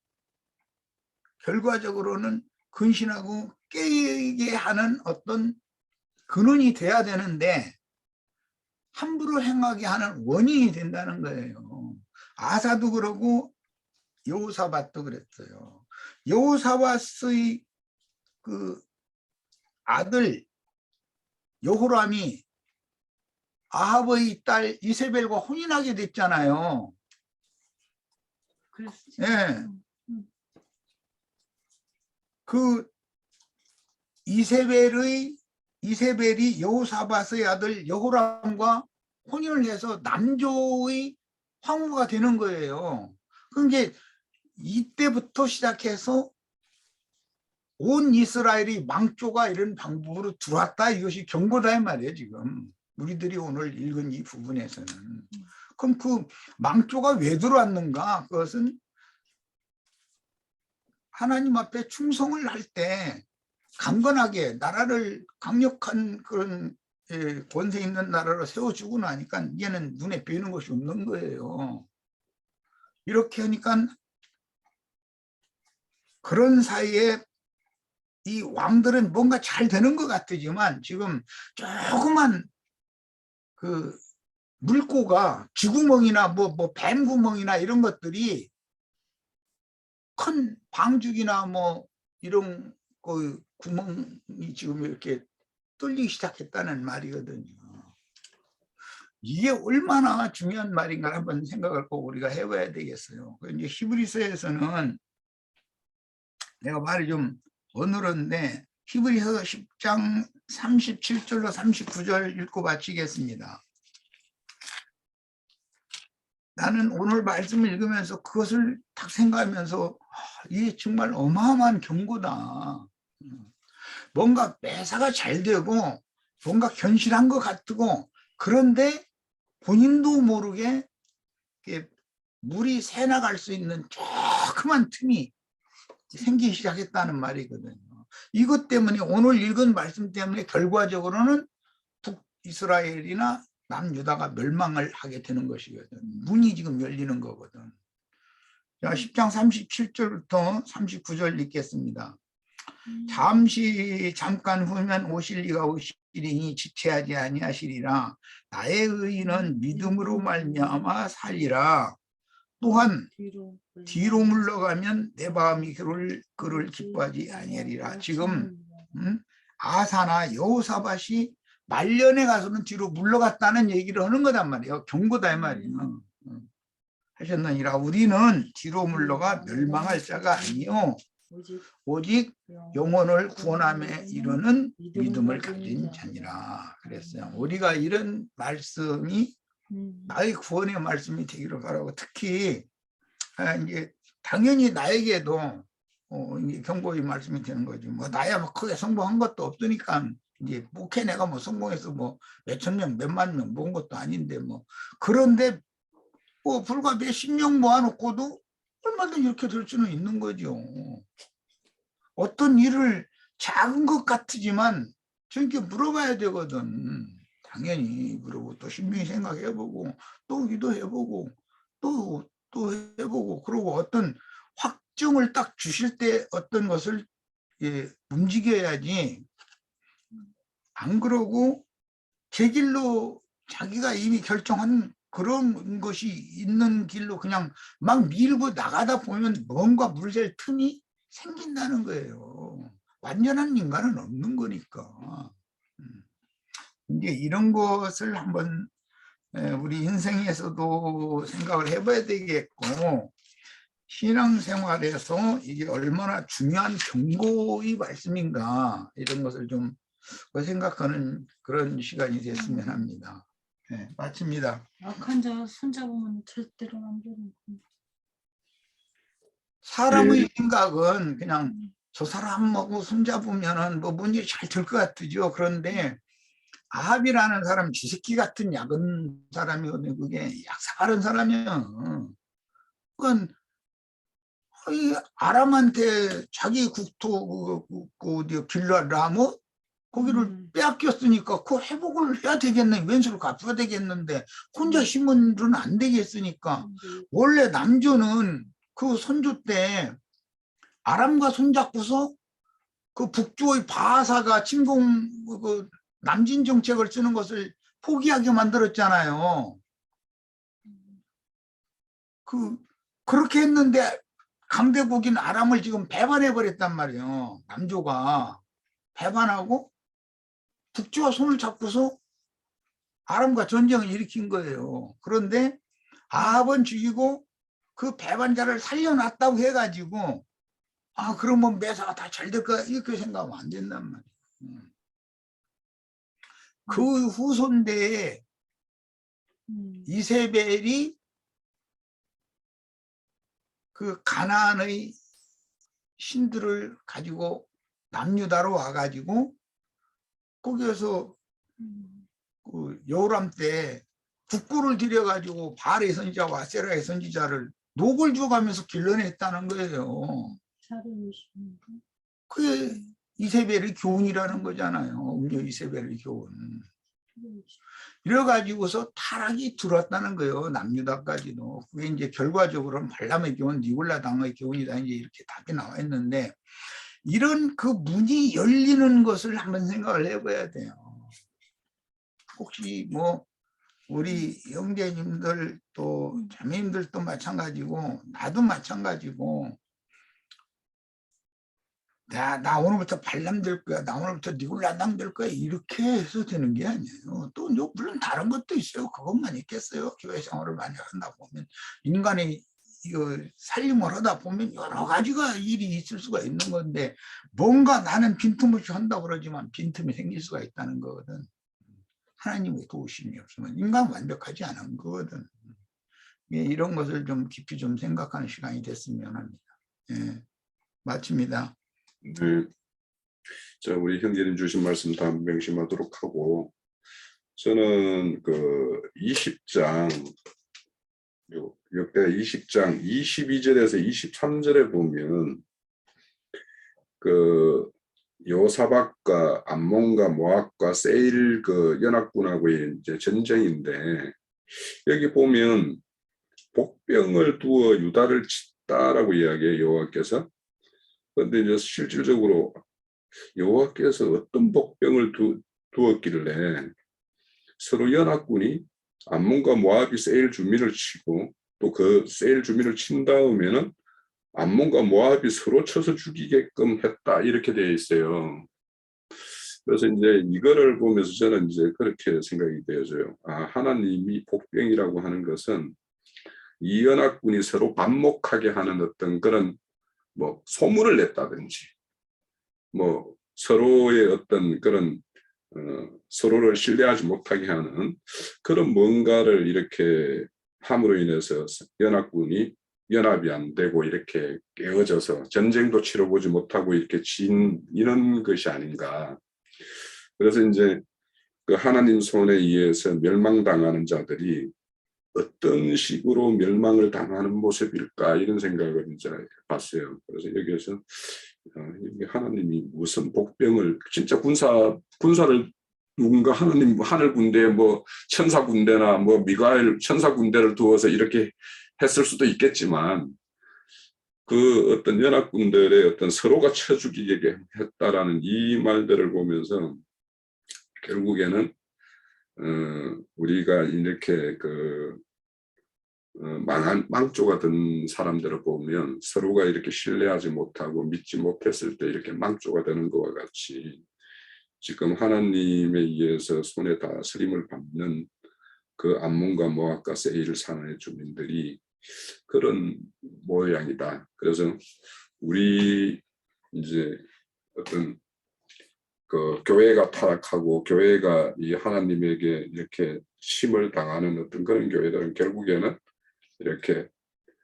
결과적으로는 근신하고 깨게 하는 어떤 근원이 돼야 되는데 함부로 행하게 하는 원인이 된다는 거예요. 아사도 그러고 여호사밧도 그랬어요. 여호사밧의 그 아들 여호람이 아합의 딸 이세벨과 혼인하게 됐잖아요. 그랬지. 예. 그 이세벨이 여호사밧의 아들 여호람과 혼인을 해서 남조의 황후가 되는 거예요. 그게 이때부터 시작해서 온 이스라엘이 망조가 이런 방법으로 들어왔다. 이것이 경고다 이 말이에요. 지금 우리들이 오늘 읽은 이 부분에서는. 그럼 그 망조가 왜 들어왔는가? 그것은 하나님 앞에 충성을 할 때 강건하게 나라를 강력한 그런 권세 있는 나라로 세워주고 나니까 이제는 눈에 뵈는 것이 없는 거예요. 이렇게 하니까 그런 사이에 이 왕들은 뭔가 잘 되는 것 같지만 지금 조그만 그 물고가 쥐구멍이나 뭐 뱀구멍이나 이런 것들이 큰 방죽이나 뭐 이런 그 구멍이 지금 이렇게 뚫리기 시작했다는 말이거든요. 이게 얼마나 중요한 말인가 한번 생각을 꼭 우리가 해봐야 되겠어요. 이제 히브리서에서는 내가 말이 좀 어눌한데 히브리서 10장 37절로 39절 읽고 마치겠습니다. 나는 오늘 말씀을 읽으면서 그것을 딱 생각하면서 이게 정말 어마어마한 경고다. 뭔가 매사가 잘 되고 뭔가 견실한 것 같고 그런데 본인도 모르게 물이 새나갈 수 있는 조그만 틈이 생기기 시작했다는 말이거든요. 이것 때문에 오늘 읽은 말씀 때문에 결과적으로는 북이스라엘이나 남유다가 멸망을 하게 되는 것이거든. 문이 지금 열리는 거거든. 자, 10장 37절부터 39절 읽겠습니다. 잠깐 후면 오실 이가 오시리니 지체하지 아니하시리라. 나의 의인은 믿음으로 말미암아 살리라. 또한 뒤로 물러가면 내 마음이 그를 기뻐하지 아니하리라. 지금 아사나 여호사밧이 말년에 가서는 뒤로 물러갔다는 얘기를 하는 거단 말이에요. 경고다 이 말이에요. 하셨느니라. 우리는 뒤로 물러가 멸망할 자가 아니요 오직 영혼을 구원함에 이르는 믿음을 가진 자니라 그랬어요. 우리가 이런 말씀이 나의 구원의 말씀이 되기를 바라고, 특히 이제 당연히 나에게도 이게 경고의 말씀이 되는 거죠. 뭐 나야 뭐 크게 성공한 것도 없으니까 이제 목회 내가 뭐 성공해서 뭐 몇천 명, 몇만 명 모은 것도 아닌데 뭐, 그런데 뭐 불과 몇십 명 모아놓고도 얼마든지 이렇게 될 수는 있는 거죠. 어떤 일을 작은 것 같지만 저렇게 물어봐야 되거든. 당연히 물어보고 또 신중히 생각해보고 또 기도해보고 또 해보고, 그리고 어떤 확증을 딱 주실 때 어떤 것을 움직여야지. 안 그러고 제 길로 자기가 이미 결정한 그런 것이 있는 길로 그냥 막 밀고 나가다 보면 뭔가 물샐 틈이 생긴다는 거예요. 완전한 인간은 없는 거니까. 이제 이런 것을 한번 우리 인생에서도 생각을 해봐야 되겠고, 신앙생활에서 이게 얼마나 중요한 경고의 말씀인가, 이런 것을 좀 생각하는 그런 시간이 됐으면 합니다. 네, 마칩니다. 악한 자 손잡으면 절대로 안 되는 거. 사람의 생각은 그냥 저 사람하고 손잡으면은 뭐 문제 잘 될 것 같죠. 그런데 아합이라는 사람 쥐새끼 같은 약은 사람이거든요. 그게 약사바른 사람이야. 그건 이 아람한테 자기 국토 길라 라모 거기를 빼앗겼으니까 그 회복을 해야 되겠네. 왼수를 갚아야 되겠는데 혼자 힘은 안 되겠으니까, 원래 남조는 그 선조 때 아람과 손잡고서 그 북조의 바하사가 침공 그 남진 정책을 쓰는 것을 포기하게 만들었잖아요. 그렇게 했는데 강대국인 아람을 지금 배반해 버렸단 말이에요. 남조가 배반하고 북조와 손을 잡고서 아람과 전쟁을 일으킨 거예요. 그런데 아합은 죽이고 그 배반자를 살려놨다고 해가지고 그러면 매사가 다 잘 될 거야 이렇게 생각하면 안 된단 말이에요. 그 후손대에 이세벨이 그 가나안의 신들을 가지고 남유다로 와가지고 거기에서 그 여호람 때 국구를 들여가지고 바알의 선지자와 아세라의 선지자를 녹을 줘가면서 길러냈다는 거예요. 그게 이세벨의 교훈이라는 거잖아요. 음녀 이세벨의 교훈. 이래가지고서 타락이 들어왔다는 거예요. 남유다까지도. 그게 이제 결과적으로는 발람의 교훈, 니골라 당의 교훈이다 이제 이렇게 답이 나와 있는데, 이런 그 문이 열리는 것을 한번 생각을 해봐야 돼요. 혹시 뭐 우리 형제님들 또 자매님들도 마찬가지고 나도 마찬가지고, 나 오늘부터 발람 될 거야, 나 오늘부터 니골라당 될 거야 이렇게 해서 되는 게 아니에요. 또 물론 다른 것도 있어요. 그것만 있겠어요. 교회 생활을 많이 한다 보면, 인간의 이거 살림을 하다 보면 여러 가지가 일이 있을 수가 있는 건데, 뭔가 나는 빈틈없이 한다고 그러지만 빈틈이 생길 수가 있다는 거거든. 하나님의 도우심이 없으면 인간 완벽하지 않은 거거든. 이런 것을 좀 깊이 좀 생각하는 시간이 됐으면 합니다. 예, 마칩니다. 네. 자, 우리 형제님 주신 말씀 다 명심하도록 하고, 저는 그 20장 역대 20장 22절에서 23절에 보면 그 여호사밧과 암몬과 모압과 세일 그 연합군하고의 이제 전쟁인데 여기 보면 복병을 두어 유다를 쳤다라고 이야기해요, 여호와께서. 그런데 이제 실질적으로 여호와께서 어떤 복병을 두었길래 서로 연합군이 암몬과 모압이 세일 주민을 치고 또 그 세일 주민을 친 다음에는 암몬과 모압이 서로 쳐서 죽이게끔 했다 이렇게 되어 있어요. 그래서 이제 이거를 보면서 저는 이제 그렇게 생각이 되어져요. 아, 하나님이 복병이라고 하는 것은 이 연합군이 서로 반목하게 하는 어떤 그런 뭐 소문을 냈다든지 뭐 서로의 어떤 그런 서로를 신뢰하지 못하게 하는 그런 뭔가를 이렇게 함으로 인해서 연합군이 연합이 안 되고 이렇게 깨어져서 전쟁도 치러보지 못하고 이렇게 진 이런 것이 아닌가. 그래서 이제 그 하나님 손에 의해서 멸망당하는 자들이 어떤 식으로 멸망을 당하는 모습일까 이런 생각을 이제 봤어요. 그래서 여기에서 하나님이 무슨 복병을 진짜 군사를 누군가 하나님 하늘 군대 뭐 천사 군대나 뭐 미가엘 천사 군대를 두어서 이렇게 했을 수도 있겠지만 그 어떤 연합군들의 어떤 서로가 쳐 죽이게 했다라는 이 말들을 보면서 결국에는 우리가 이렇게 망조가 된 사람들을 보면 서로가 이렇게 신뢰하지 못하고 믿지 못했을 때 이렇게 망조가 되는 것과 같이 지금 하나님에 의해서 손에 다스림을 받는 그 암몬과 모압과 세일 산의 주민들이 그런 모양이다. 그래서 우리 이제 어떤 그 교회가 타락하고 교회가 이 하나님에게 이렇게 침을 당하는 어떤 그런 교회들은 결국에는 이렇게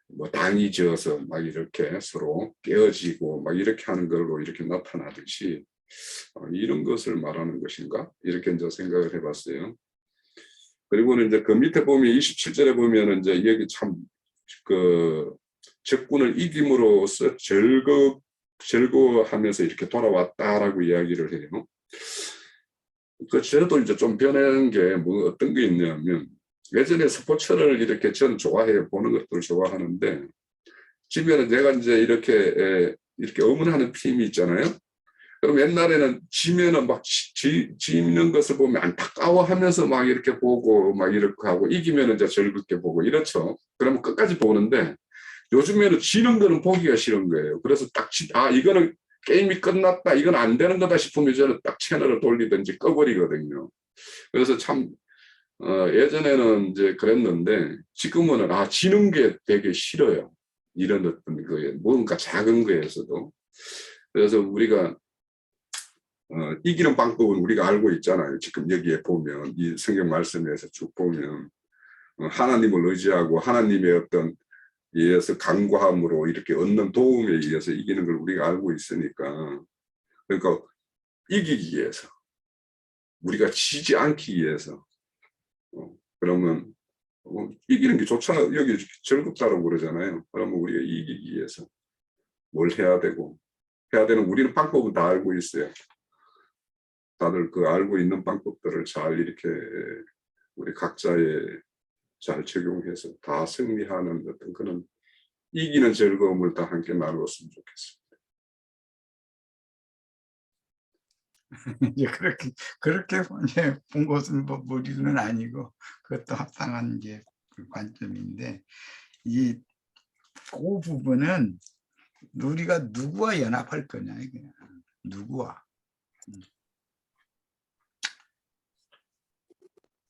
뭐 당이 지어서 막 이렇게 서로 깨어지고 막 이렇게 하는 걸로 이렇게 나타나듯이 이런 것을 말하는 것인가 이렇게 이제 생각을 해봤어요. 그리고는 이제 그 밑에 보면 27절에 보면 이제 여기 참 그 적군을 이김으로써 즐거워하면서 이렇게 돌아왔다라고 이야기를 해요. 그 저도 이제 좀 변한 게 뭐 어떤 게 있냐면 예전에 스포츠를 이렇게 저는 좋아해요. 보는 것들을 좋아하는데 집에는 내가 이제 이렇게 응원하는 팀이 있잖아요. 그럼 옛날에는 지면은 막 지는 것을 보면 안타까워하면서 막 이렇게 보고 막 이렇게 하고 이기면은 이제 즐겁게 보고 이렇죠. 그러면 끝까지 보는데 요즘에는 지는 거는 보기가 싫은 거예요. 그래서 딱 이거는 게임이 끝났다, 이건 안 되는 거다 싶으면 저는 딱 채널을 돌리든지 꺼버리거든요. 그래서 참 예전에는 이제 그랬는데 지금은 지는 게 되게 싫어요. 이런 어떤 거에 뭔가 작은 거에서도. 그래서 우리가 이기는 방법은 우리가 알고 있잖아요. 지금 여기에 보면 이 성경 말씀에서 쭉 보면 하나님을 의지하고 하나님의 어떤 의해서 간구함으로 이렇게 얻는 도움에 의해서 이기는 걸 우리가 알고 있으니까 그러니까 이기기 위해서 우리가 지지 않기 위해서 그러면 이기는 게 좋잖아요. 여기 즐겁다고 그러잖아요. 그러면 우리가 이기기 위해서 뭘 해야 되고 해야 되는 우리는 방법은 다 알고 있어요. 다들 그 알고 있는 방법들을 잘 이렇게 우리 각자의 잘 적용해서 다 승리하는 어떤 그런 이기는 즐거움을 다 함께 나누었으면 좋겠습니다. 이제 그렇게 이제 본 것은 뭐 무리는 아니고 그것도 합당한 이제 그 관점인데 이 그 부분은 우리가 누구와 연합할 거냐 이거야. 누구와.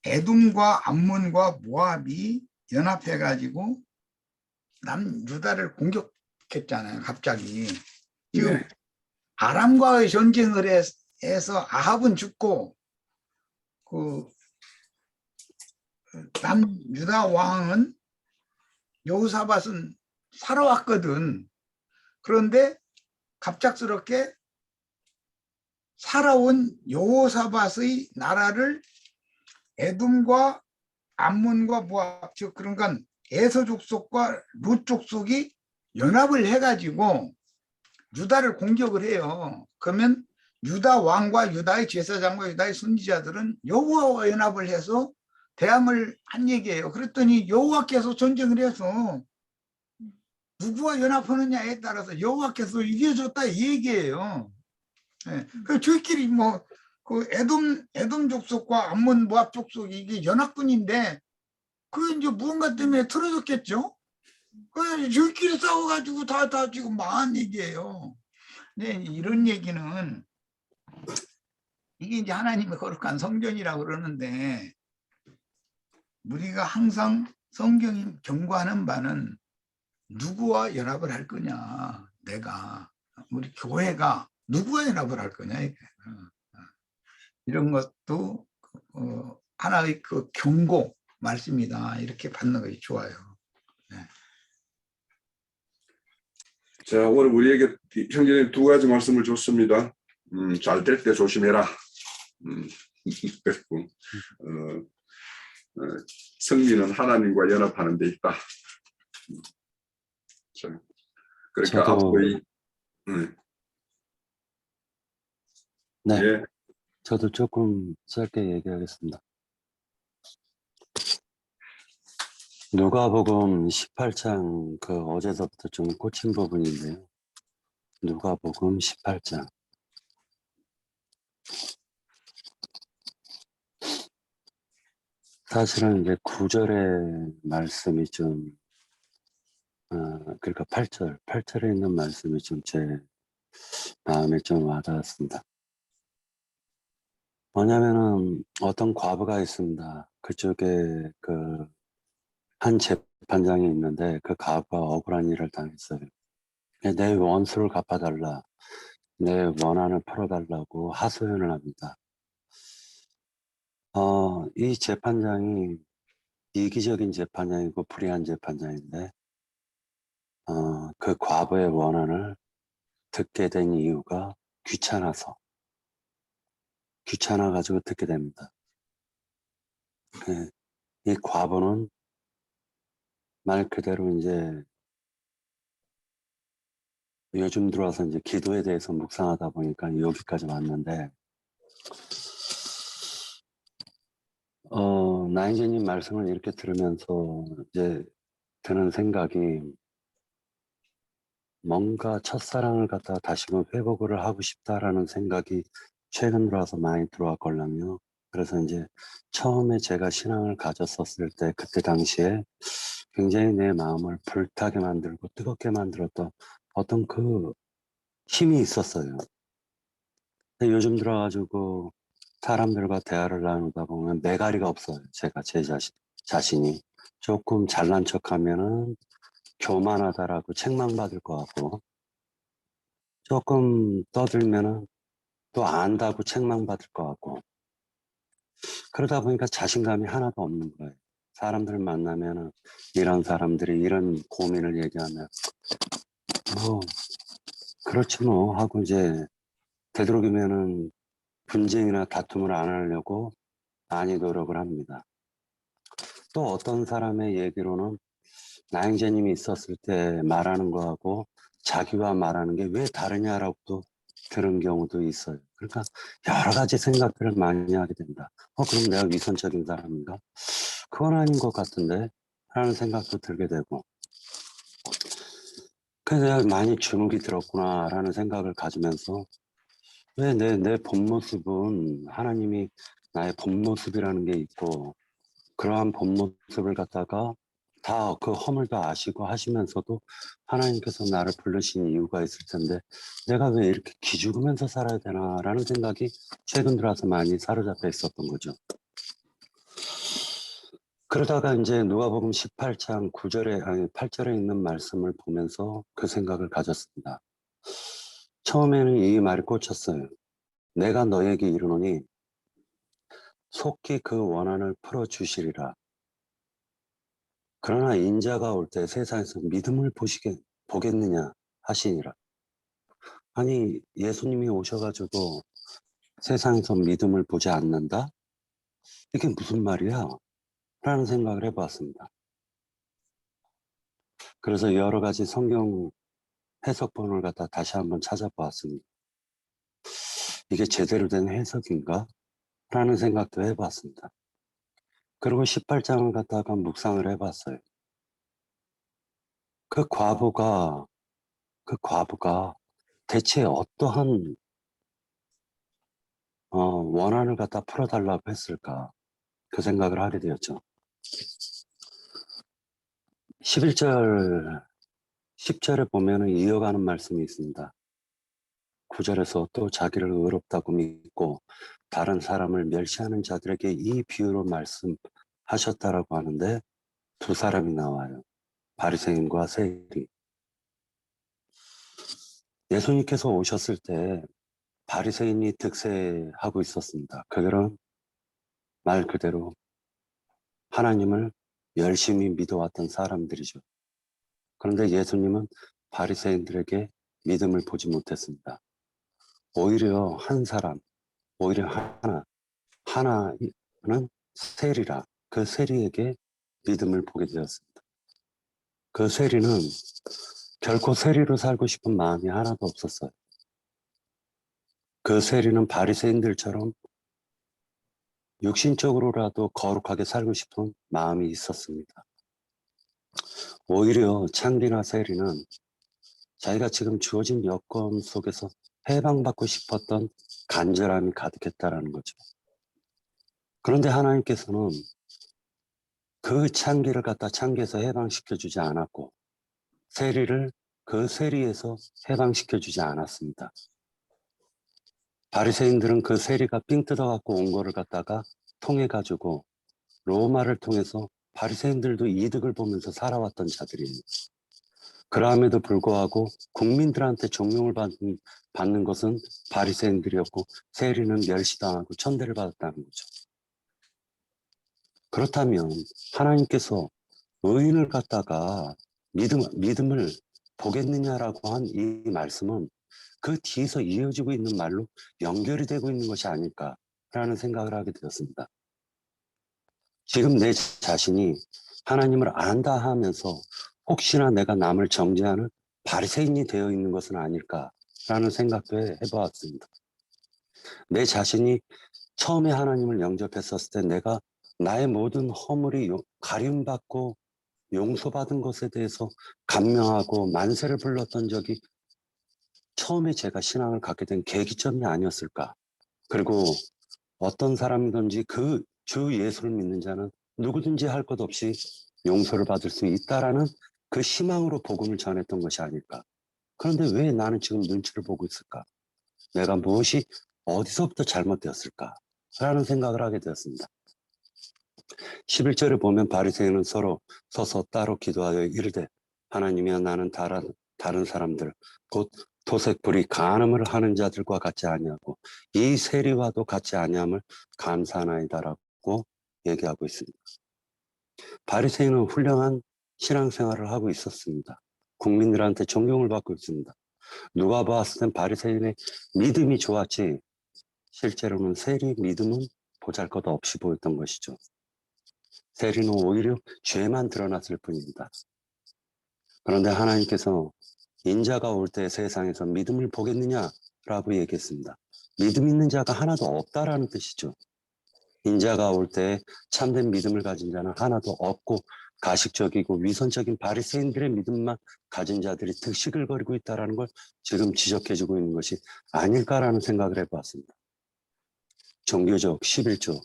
에돔과 암몬과 모압이 연합해 가지고 남유다를 공격했잖아요. 갑자기 지금 네. 아람과의 전쟁을 해서 아합은 죽고 그 남유다 왕은 여호사밧은 살아왔거든. 그런데 갑작스럽게 살아온 여호사밧의 나라를 에돔과 암몬과 모압, 즉 그러니까 에서 족속과 룻 족속이 연합을 해가지고 유다를 공격을 해요. 그러면 유다 왕과 유다의 제사장과 유다의 선지자들은 여호와와 연합을 해서 대항을 한 얘기예요. 그랬더니 여호와께서 전쟁을 해서 누구와 연합하느냐에 따라서 여호와께서 이겨줬다 이 얘기예요. 예. 그 저희끼리 뭐 그 에돔 족속과 암몬 모압 족속이 이게 연합군인데 그 이제 무언가 때문에 틀어졌겠죠. 그 저희끼리 싸워가지고 다 지금 망한 얘기예요. 네, 이런 얘기는 이게 이제 하나님의 거룩한 성전이라고 그러는데 우리가 항상 성경이 경고하는 바는 누구와 연합을 할 거냐, 내가 우리 교회가 누구와 연합을 할 거냐 이런 것도 하나의 그 경고 말씀이다 이렇게 받는 것이 좋아요. 네. 자, 오늘 우리에게 형제님 두 가지 말씀을 줬습니다. 잘 될 때 조심해라. 그리고 승리는 하나님과 연합하는 데 있다. 자, 그러니까 앞으로 네, 예, 저도 조금 짧게 얘기하겠습니다. 누가복음 18장 그 어제서부터 좀 꽂힌 부분인데요. 누가복음 18장. 사실은 이제 9절의 말씀이 좀 그러니까 8절에 있는 말씀이 좀 제 마음에 좀 와닿았습니다. 뭐냐면은 어떤 과부가 있습니다. 그쪽에 그 한 재판장이 있는데 그 과부가 억울한 일을 당했어요. 내 원수를 갚아달라, 내 원한을 풀어달라고 하소연을 합니다. 이 재판장이 이기적인 재판장이고 불의한 재판장인데 그 과부의 원한을 듣게 된 이유가 귀찮아가지고 듣게 됩니다. 이 과부는 말 그대로 이제 요즘 들어와서 이제 기도에 대해서 묵상하다 보니까 여기까지 왔는데, 나인제님 말씀을 이렇게 들으면서 이제 드는 생각이 뭔가 첫사랑을 갖다가 다시금 회복을 하고 싶다라는 생각이 최근 들어와서 많이 들어왔걸랑요. 그래서 이제 처음에 제가 신앙을 가졌었을 때 그때 당시에 굉장히 내 마음을 불타게 만들고 뜨겁게 만들었던 어떤 그 힘이 있었어요. 근데 요즘 들어가지고 사람들과 대화를 나누다 보면 매가리가 없어요. 제가 제 자신이 조금 잘난 척하면은 교만하다라고 책망받을 것 같고, 조금 떠들면은 또 안다고 책망받을 것 같고, 그러다 보니까 자신감이 하나도 없는 거예요. 사람들 만나면은 이런 사람들이 이런 고민을 얘기하면 뭐 그렇지 뭐 하고 이제 되도록이면은 분쟁이나 다툼을 안 하려고 많이 노력을 합니다. 또 어떤 사람의 얘기로는 나영재님이 있었을 때 말하는 거하고 자기와 말하는 게 왜 다르냐라고 들은 경우도 있어요. 그러니까 여러 가지 생각들을 많이 하게 된다. 그럼 내가 위선적인 사람인가? 그건 아닌 것 같은데 라는 생각도 들게 되고, 그래서 내가 많이 주눅이 들었구나 라는 생각을 가지면서 왜 내 본 모습은 하나님이 나의 본 모습이라는 게 있고, 그러한 본 모습을 갖다가 다 그 허물 다 아시고 하시면서도 하나님께서 나를 부르신 이유가 있을 텐데 내가 왜 이렇게 기죽으면서 살아야 되나라는 생각이 최근 들어서 많이 사로잡혀 있었던 거죠. 그러다가 이제 누가복음 18장 8절에 있는 말씀을 보면서 그 생각을 가졌습니다. 처음에는 이 말이 꽂혔어요. 내가 너에게 이르노니 속히 그 원한을 풀어주시리라. 그러나 인자가 올 때 세상에서 믿음을 보겠느냐 하시니라. 아니, 예수님이 오셔가지고 세상에서 믿음을 보지 않는다? 이게 무슨 말이야? 라는 생각을 해봤습니다. 그래서 여러 가지 성경 해석본을 갖다 다시 한번 찾아보았습니다. 이게 제대로 된 해석인가? 라는 생각도 해봤습니다. 그리고 18장을 갖다가 묵상을 해봤어요. 그 과부가 대체 어떠한 원한을 갖다 풀어달라고 했을까? 그 생각을 하게 되었죠. 11절, 10절에 보면은 이어가는 말씀이 있습니다. 9절에서 또 자기를 의롭다고 믿고 다른 사람을 멸시하는 자들에게 이 비유로 말씀하셨다라고 하는데 두 사람이 나와요. 바리새인과 세리. 예수님께서 오셨을 때 바리새인이 득세하고 있었습니다. 그들은 말 그대로 하나님을 열심히 믿어왔던 사람들이죠. 그런데 예수님은 바리새인들에게 믿음을 보지 못했습니다. 오히려 한 사람, 오히려 하나는 세리라, 그 세리에게 믿음을 보게 되었습니다. 그 세리는 결코 세리로 살고 싶은 마음이 하나도 없었어요. 그 세리는 바리새인들처럼 육신적으로라도 거룩하게 살고 싶은 마음이 있었습니다. 오히려 창기나 세리는 자기가 지금 주어진 여건 속에서 해방받고 싶었던 간절함이 가득했다라는 거죠. 그런데 하나님께서는 그 창기를 갖다 창기에서 해방시켜 주지 않았고 세리를 그 세리에서 해방시켜 주지 않았습니다. 바리새인들은 그 세리가 삥 뜯어갖고 온 거를 갖다가 통해 가지고 로마를 통해서 바리새인들도 이득을 보면서 살아왔던 자들이에요. 그럼에도 불구하고 국민들한테 존경을 받는 것은 바리새인들이었고 세리는 멸시당하고 천대를 받았다는 거죠. 그렇다면 하나님께서 의인을 갖다가 믿음을 보겠느냐라고 한 이 말씀은 그 뒤에서 이어지고 있는 말로 연결이 되고 있는 것이 아닐까라는 생각을 하게 되었습니다. 지금 내 자신이 하나님을 안다 하면서 혹시나 내가 남을 정죄하는 바리새인이 되어 있는 것은 아닐까라는 생각도 해보았습니다. 내 자신이 처음에 하나님을 영접했었을 때 내가 나의 모든 허물이 가림받고 용서받은 것에 대해서 감명하고 만세를 불렀던 적이 처음에 제가 신앙을 갖게 된 계기점이 아니었을까. 그리고 어떤 사람이든지 그 주 예수를 믿는 자는 누구든지 할 것 없이 용서를 받을 수 있다라는 그 희망으로 복음을 전했던 것이 아닐까. 그런데 왜 나는 지금 눈치를 보고 있을까? 내가 무엇이 어디서부터 잘못되었을까? 라는 생각을 하게 되었습니다. 11절에 보면 바리새인은 서로 서서 따로 기도하여 이르되 하나님이여 나는 다른 사람들 곧 도색불이 간음을 하는 자들과 같이 아니하고 이 세리와도 같이 아니함을 감사하나이다라고 얘기하고 있습니다. 바리새인은 훌륭한 신앙생활을 하고 있었습니다. 국민들한테 존경을 받고 있습니다. 누가 봤을 땐 바리새인의 믿음이 좋았지 실제로는 세리 믿음은 보잘것없이 보였던 것이죠. 세리는 오히려 죄만 드러났을 뿐입니다. 그런데 하나님께서 인자가 올 때 세상에서 믿음을 보겠느냐라고 얘기했습니다. 믿음 있는 자가 하나도 없다라는 뜻이죠. 인자가 올 때 참된 믿음을 가진 자는 하나도 없고 가식적이고 위선적인 바리새인들의 믿음만 가진 자들이 득식을 벌이고 있다는 걸 지금 지적해주고 있는 것이 아닐까라는 생각을 해보았습니다. 종교적 11조,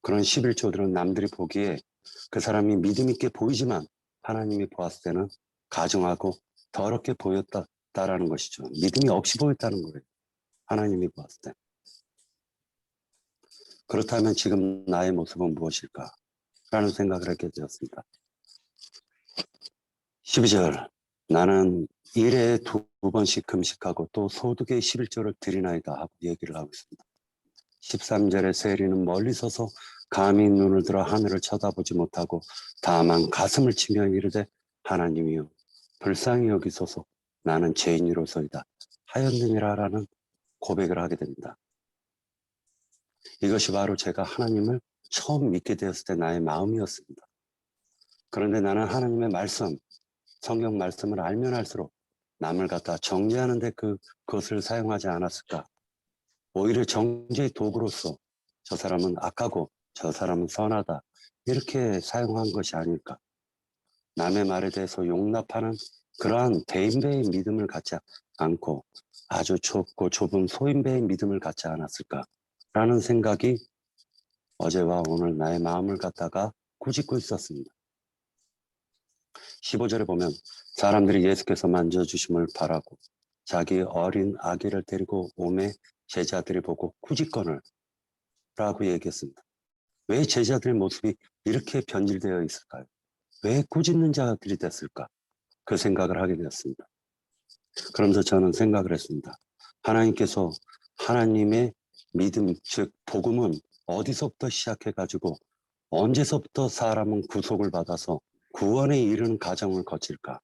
그런 11조들은 남들이 보기에 그 사람이 믿음 있게 보이지만 하나님이 보았을 때는 가증하고 더럽게 보였다라는 것이죠. 믿음이 없이 보였다는 거예요. 하나님이 보았을 때. 그렇다면 지금 나의 모습은 무엇일까? 라는 생각을 하게 되었습니다. 12절 나는 일에 두 번씩 금식하고 또 소득의 11조를 드리나이다 하고 얘기를 하고 있습니다. 13절에 세리는 멀리 서서 감히 눈을 들어 하늘을 쳐다보지 못하고 다만 가슴을 치며 이르되 하나님이여 불쌍히 여기소서 나는 죄인이로소이다 하였느니라라는 고백을 하게 됩니다. 이것이 바로 제가 하나님을 처음 믿게 되었을 때 나의 마음이었습니다. 그런데 나는 하나님의 말씀, 성경 말씀을 알면 할수록 남을 갖다 정죄하는데 그것을 사용하지 않았을까? 오히려 정죄의 도구로서 저 사람은 악하고 저 사람은 선하다 이렇게 사용한 것이 아닐까. 남의 말에 대해서 용납하는 그러한 대인배의 믿음을 갖지 않고 아주 좁고 좁은 소인배의 믿음을 갖지 않았을까라는 생각이 어제와 오늘 나의 마음을 갖다가 꾸짖고 있었습니다. 15절에 보면 사람들이 예수께서 만져주심을 바라고 자기 어린 아기를 데리고 오매 제자들이 보고 꾸짖거늘 라고 얘기했습니다. 왜 제자들의 모습이 이렇게 변질되어 있을까요? 왜 꾸짖는 자들이 됐을까? 그 생각을 하게 되었습니다. 그러면서 저는 생각을 했습니다. 하나님께서 하나님의 믿음, 즉 복음은 어디서부터 시작해가지고 언제서부터 사람은 구속을 받아서 구원에 이르는 과정을 거칠까?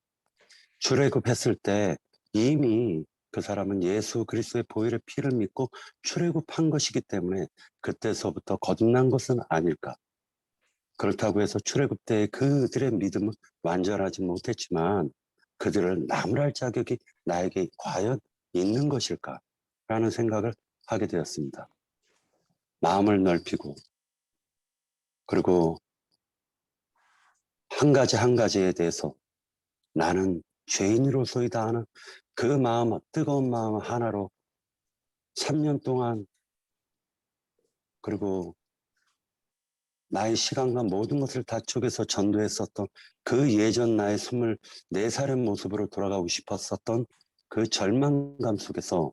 출애굽했을 때 이미 그 사람은 예수 그리스도의 보혈의 피를 믿고 출애굽한 것이기 때문에 그때서부터 거듭난 것은 아닐까? 그렇다고 해서 출애굽 때 그들의 믿음은 완전하지 못했지만 그들을 나무랄 자격이 나에게 과연 있는 것일까? 라는 생각을 하게 되었습니다. 마음을 넓히고 그리고 한 가지 한 가지에 대해서 나는 죄인으로서이다 하는 그 마음, 뜨거운 마음 하나로 3년 동안 그리고 나의 시간과 모든 것을 다 쪼개서 전도했었던 그 예전 나의 24살의 모습으로 돌아가고 싶었었던 그 절망감 속에서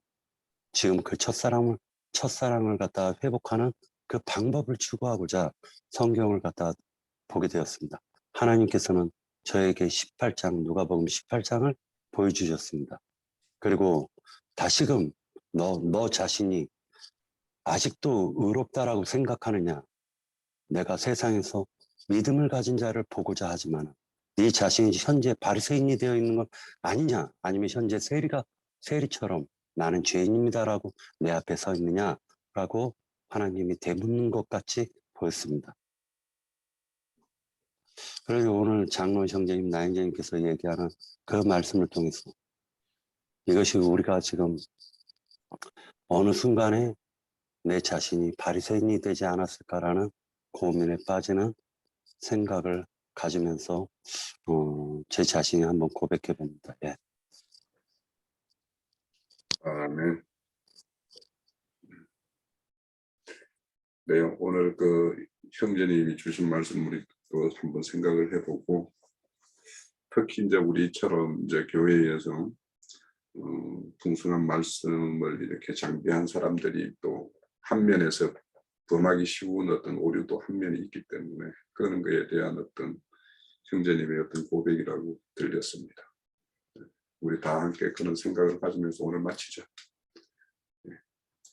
지금 그 첫사랑을 갖다 회복하는 그 방법을 추구하고자 성경을 갖다 보게 되었습니다. 하나님께서는 저에게 18장, 누가복음 18장을 보여주셨습니다. 그리고 다시금 너 자신이 아직도 의롭다라고 생각하느냐? 내가 세상에서 믿음을 가진 자를 보고자 하지만 네 자신이 현재 바리새인이 되어 있는 건 아니냐? 아니면 현재 세리처럼 나는 죄인입니다라고 내 앞에 서 있느냐라고 하나님이 되묻는 것 같이 보였습니다. 그래서 오늘 장로원 형제님, 나인자님께서 얘기하는 그 말씀을 통해서 이것이 우리가 지금 어느 순간에 내 자신이 바리새인이 되지 않았을까라는 고민에 빠지는 생각을 가지면서 제 자신이 한번 고백해 봅니다. 예. 아멘. 네, 오늘 그 형제님이 주신 말씀 우리 또 한번 생각을 해보고, 특히 이제 우리처럼 이제 교회에서 풍성한 말씀을 이렇게 장비한 사람들이 또 한 면에서 범하기 쉬운 어떤 오류도 한 면이 있기 때문에 그런 거에 대한 어떤 형제님의 어떤 고백이라고 들렸습니다. 우리 다 함께 그런 생각을 가지면서 오늘 마치죠.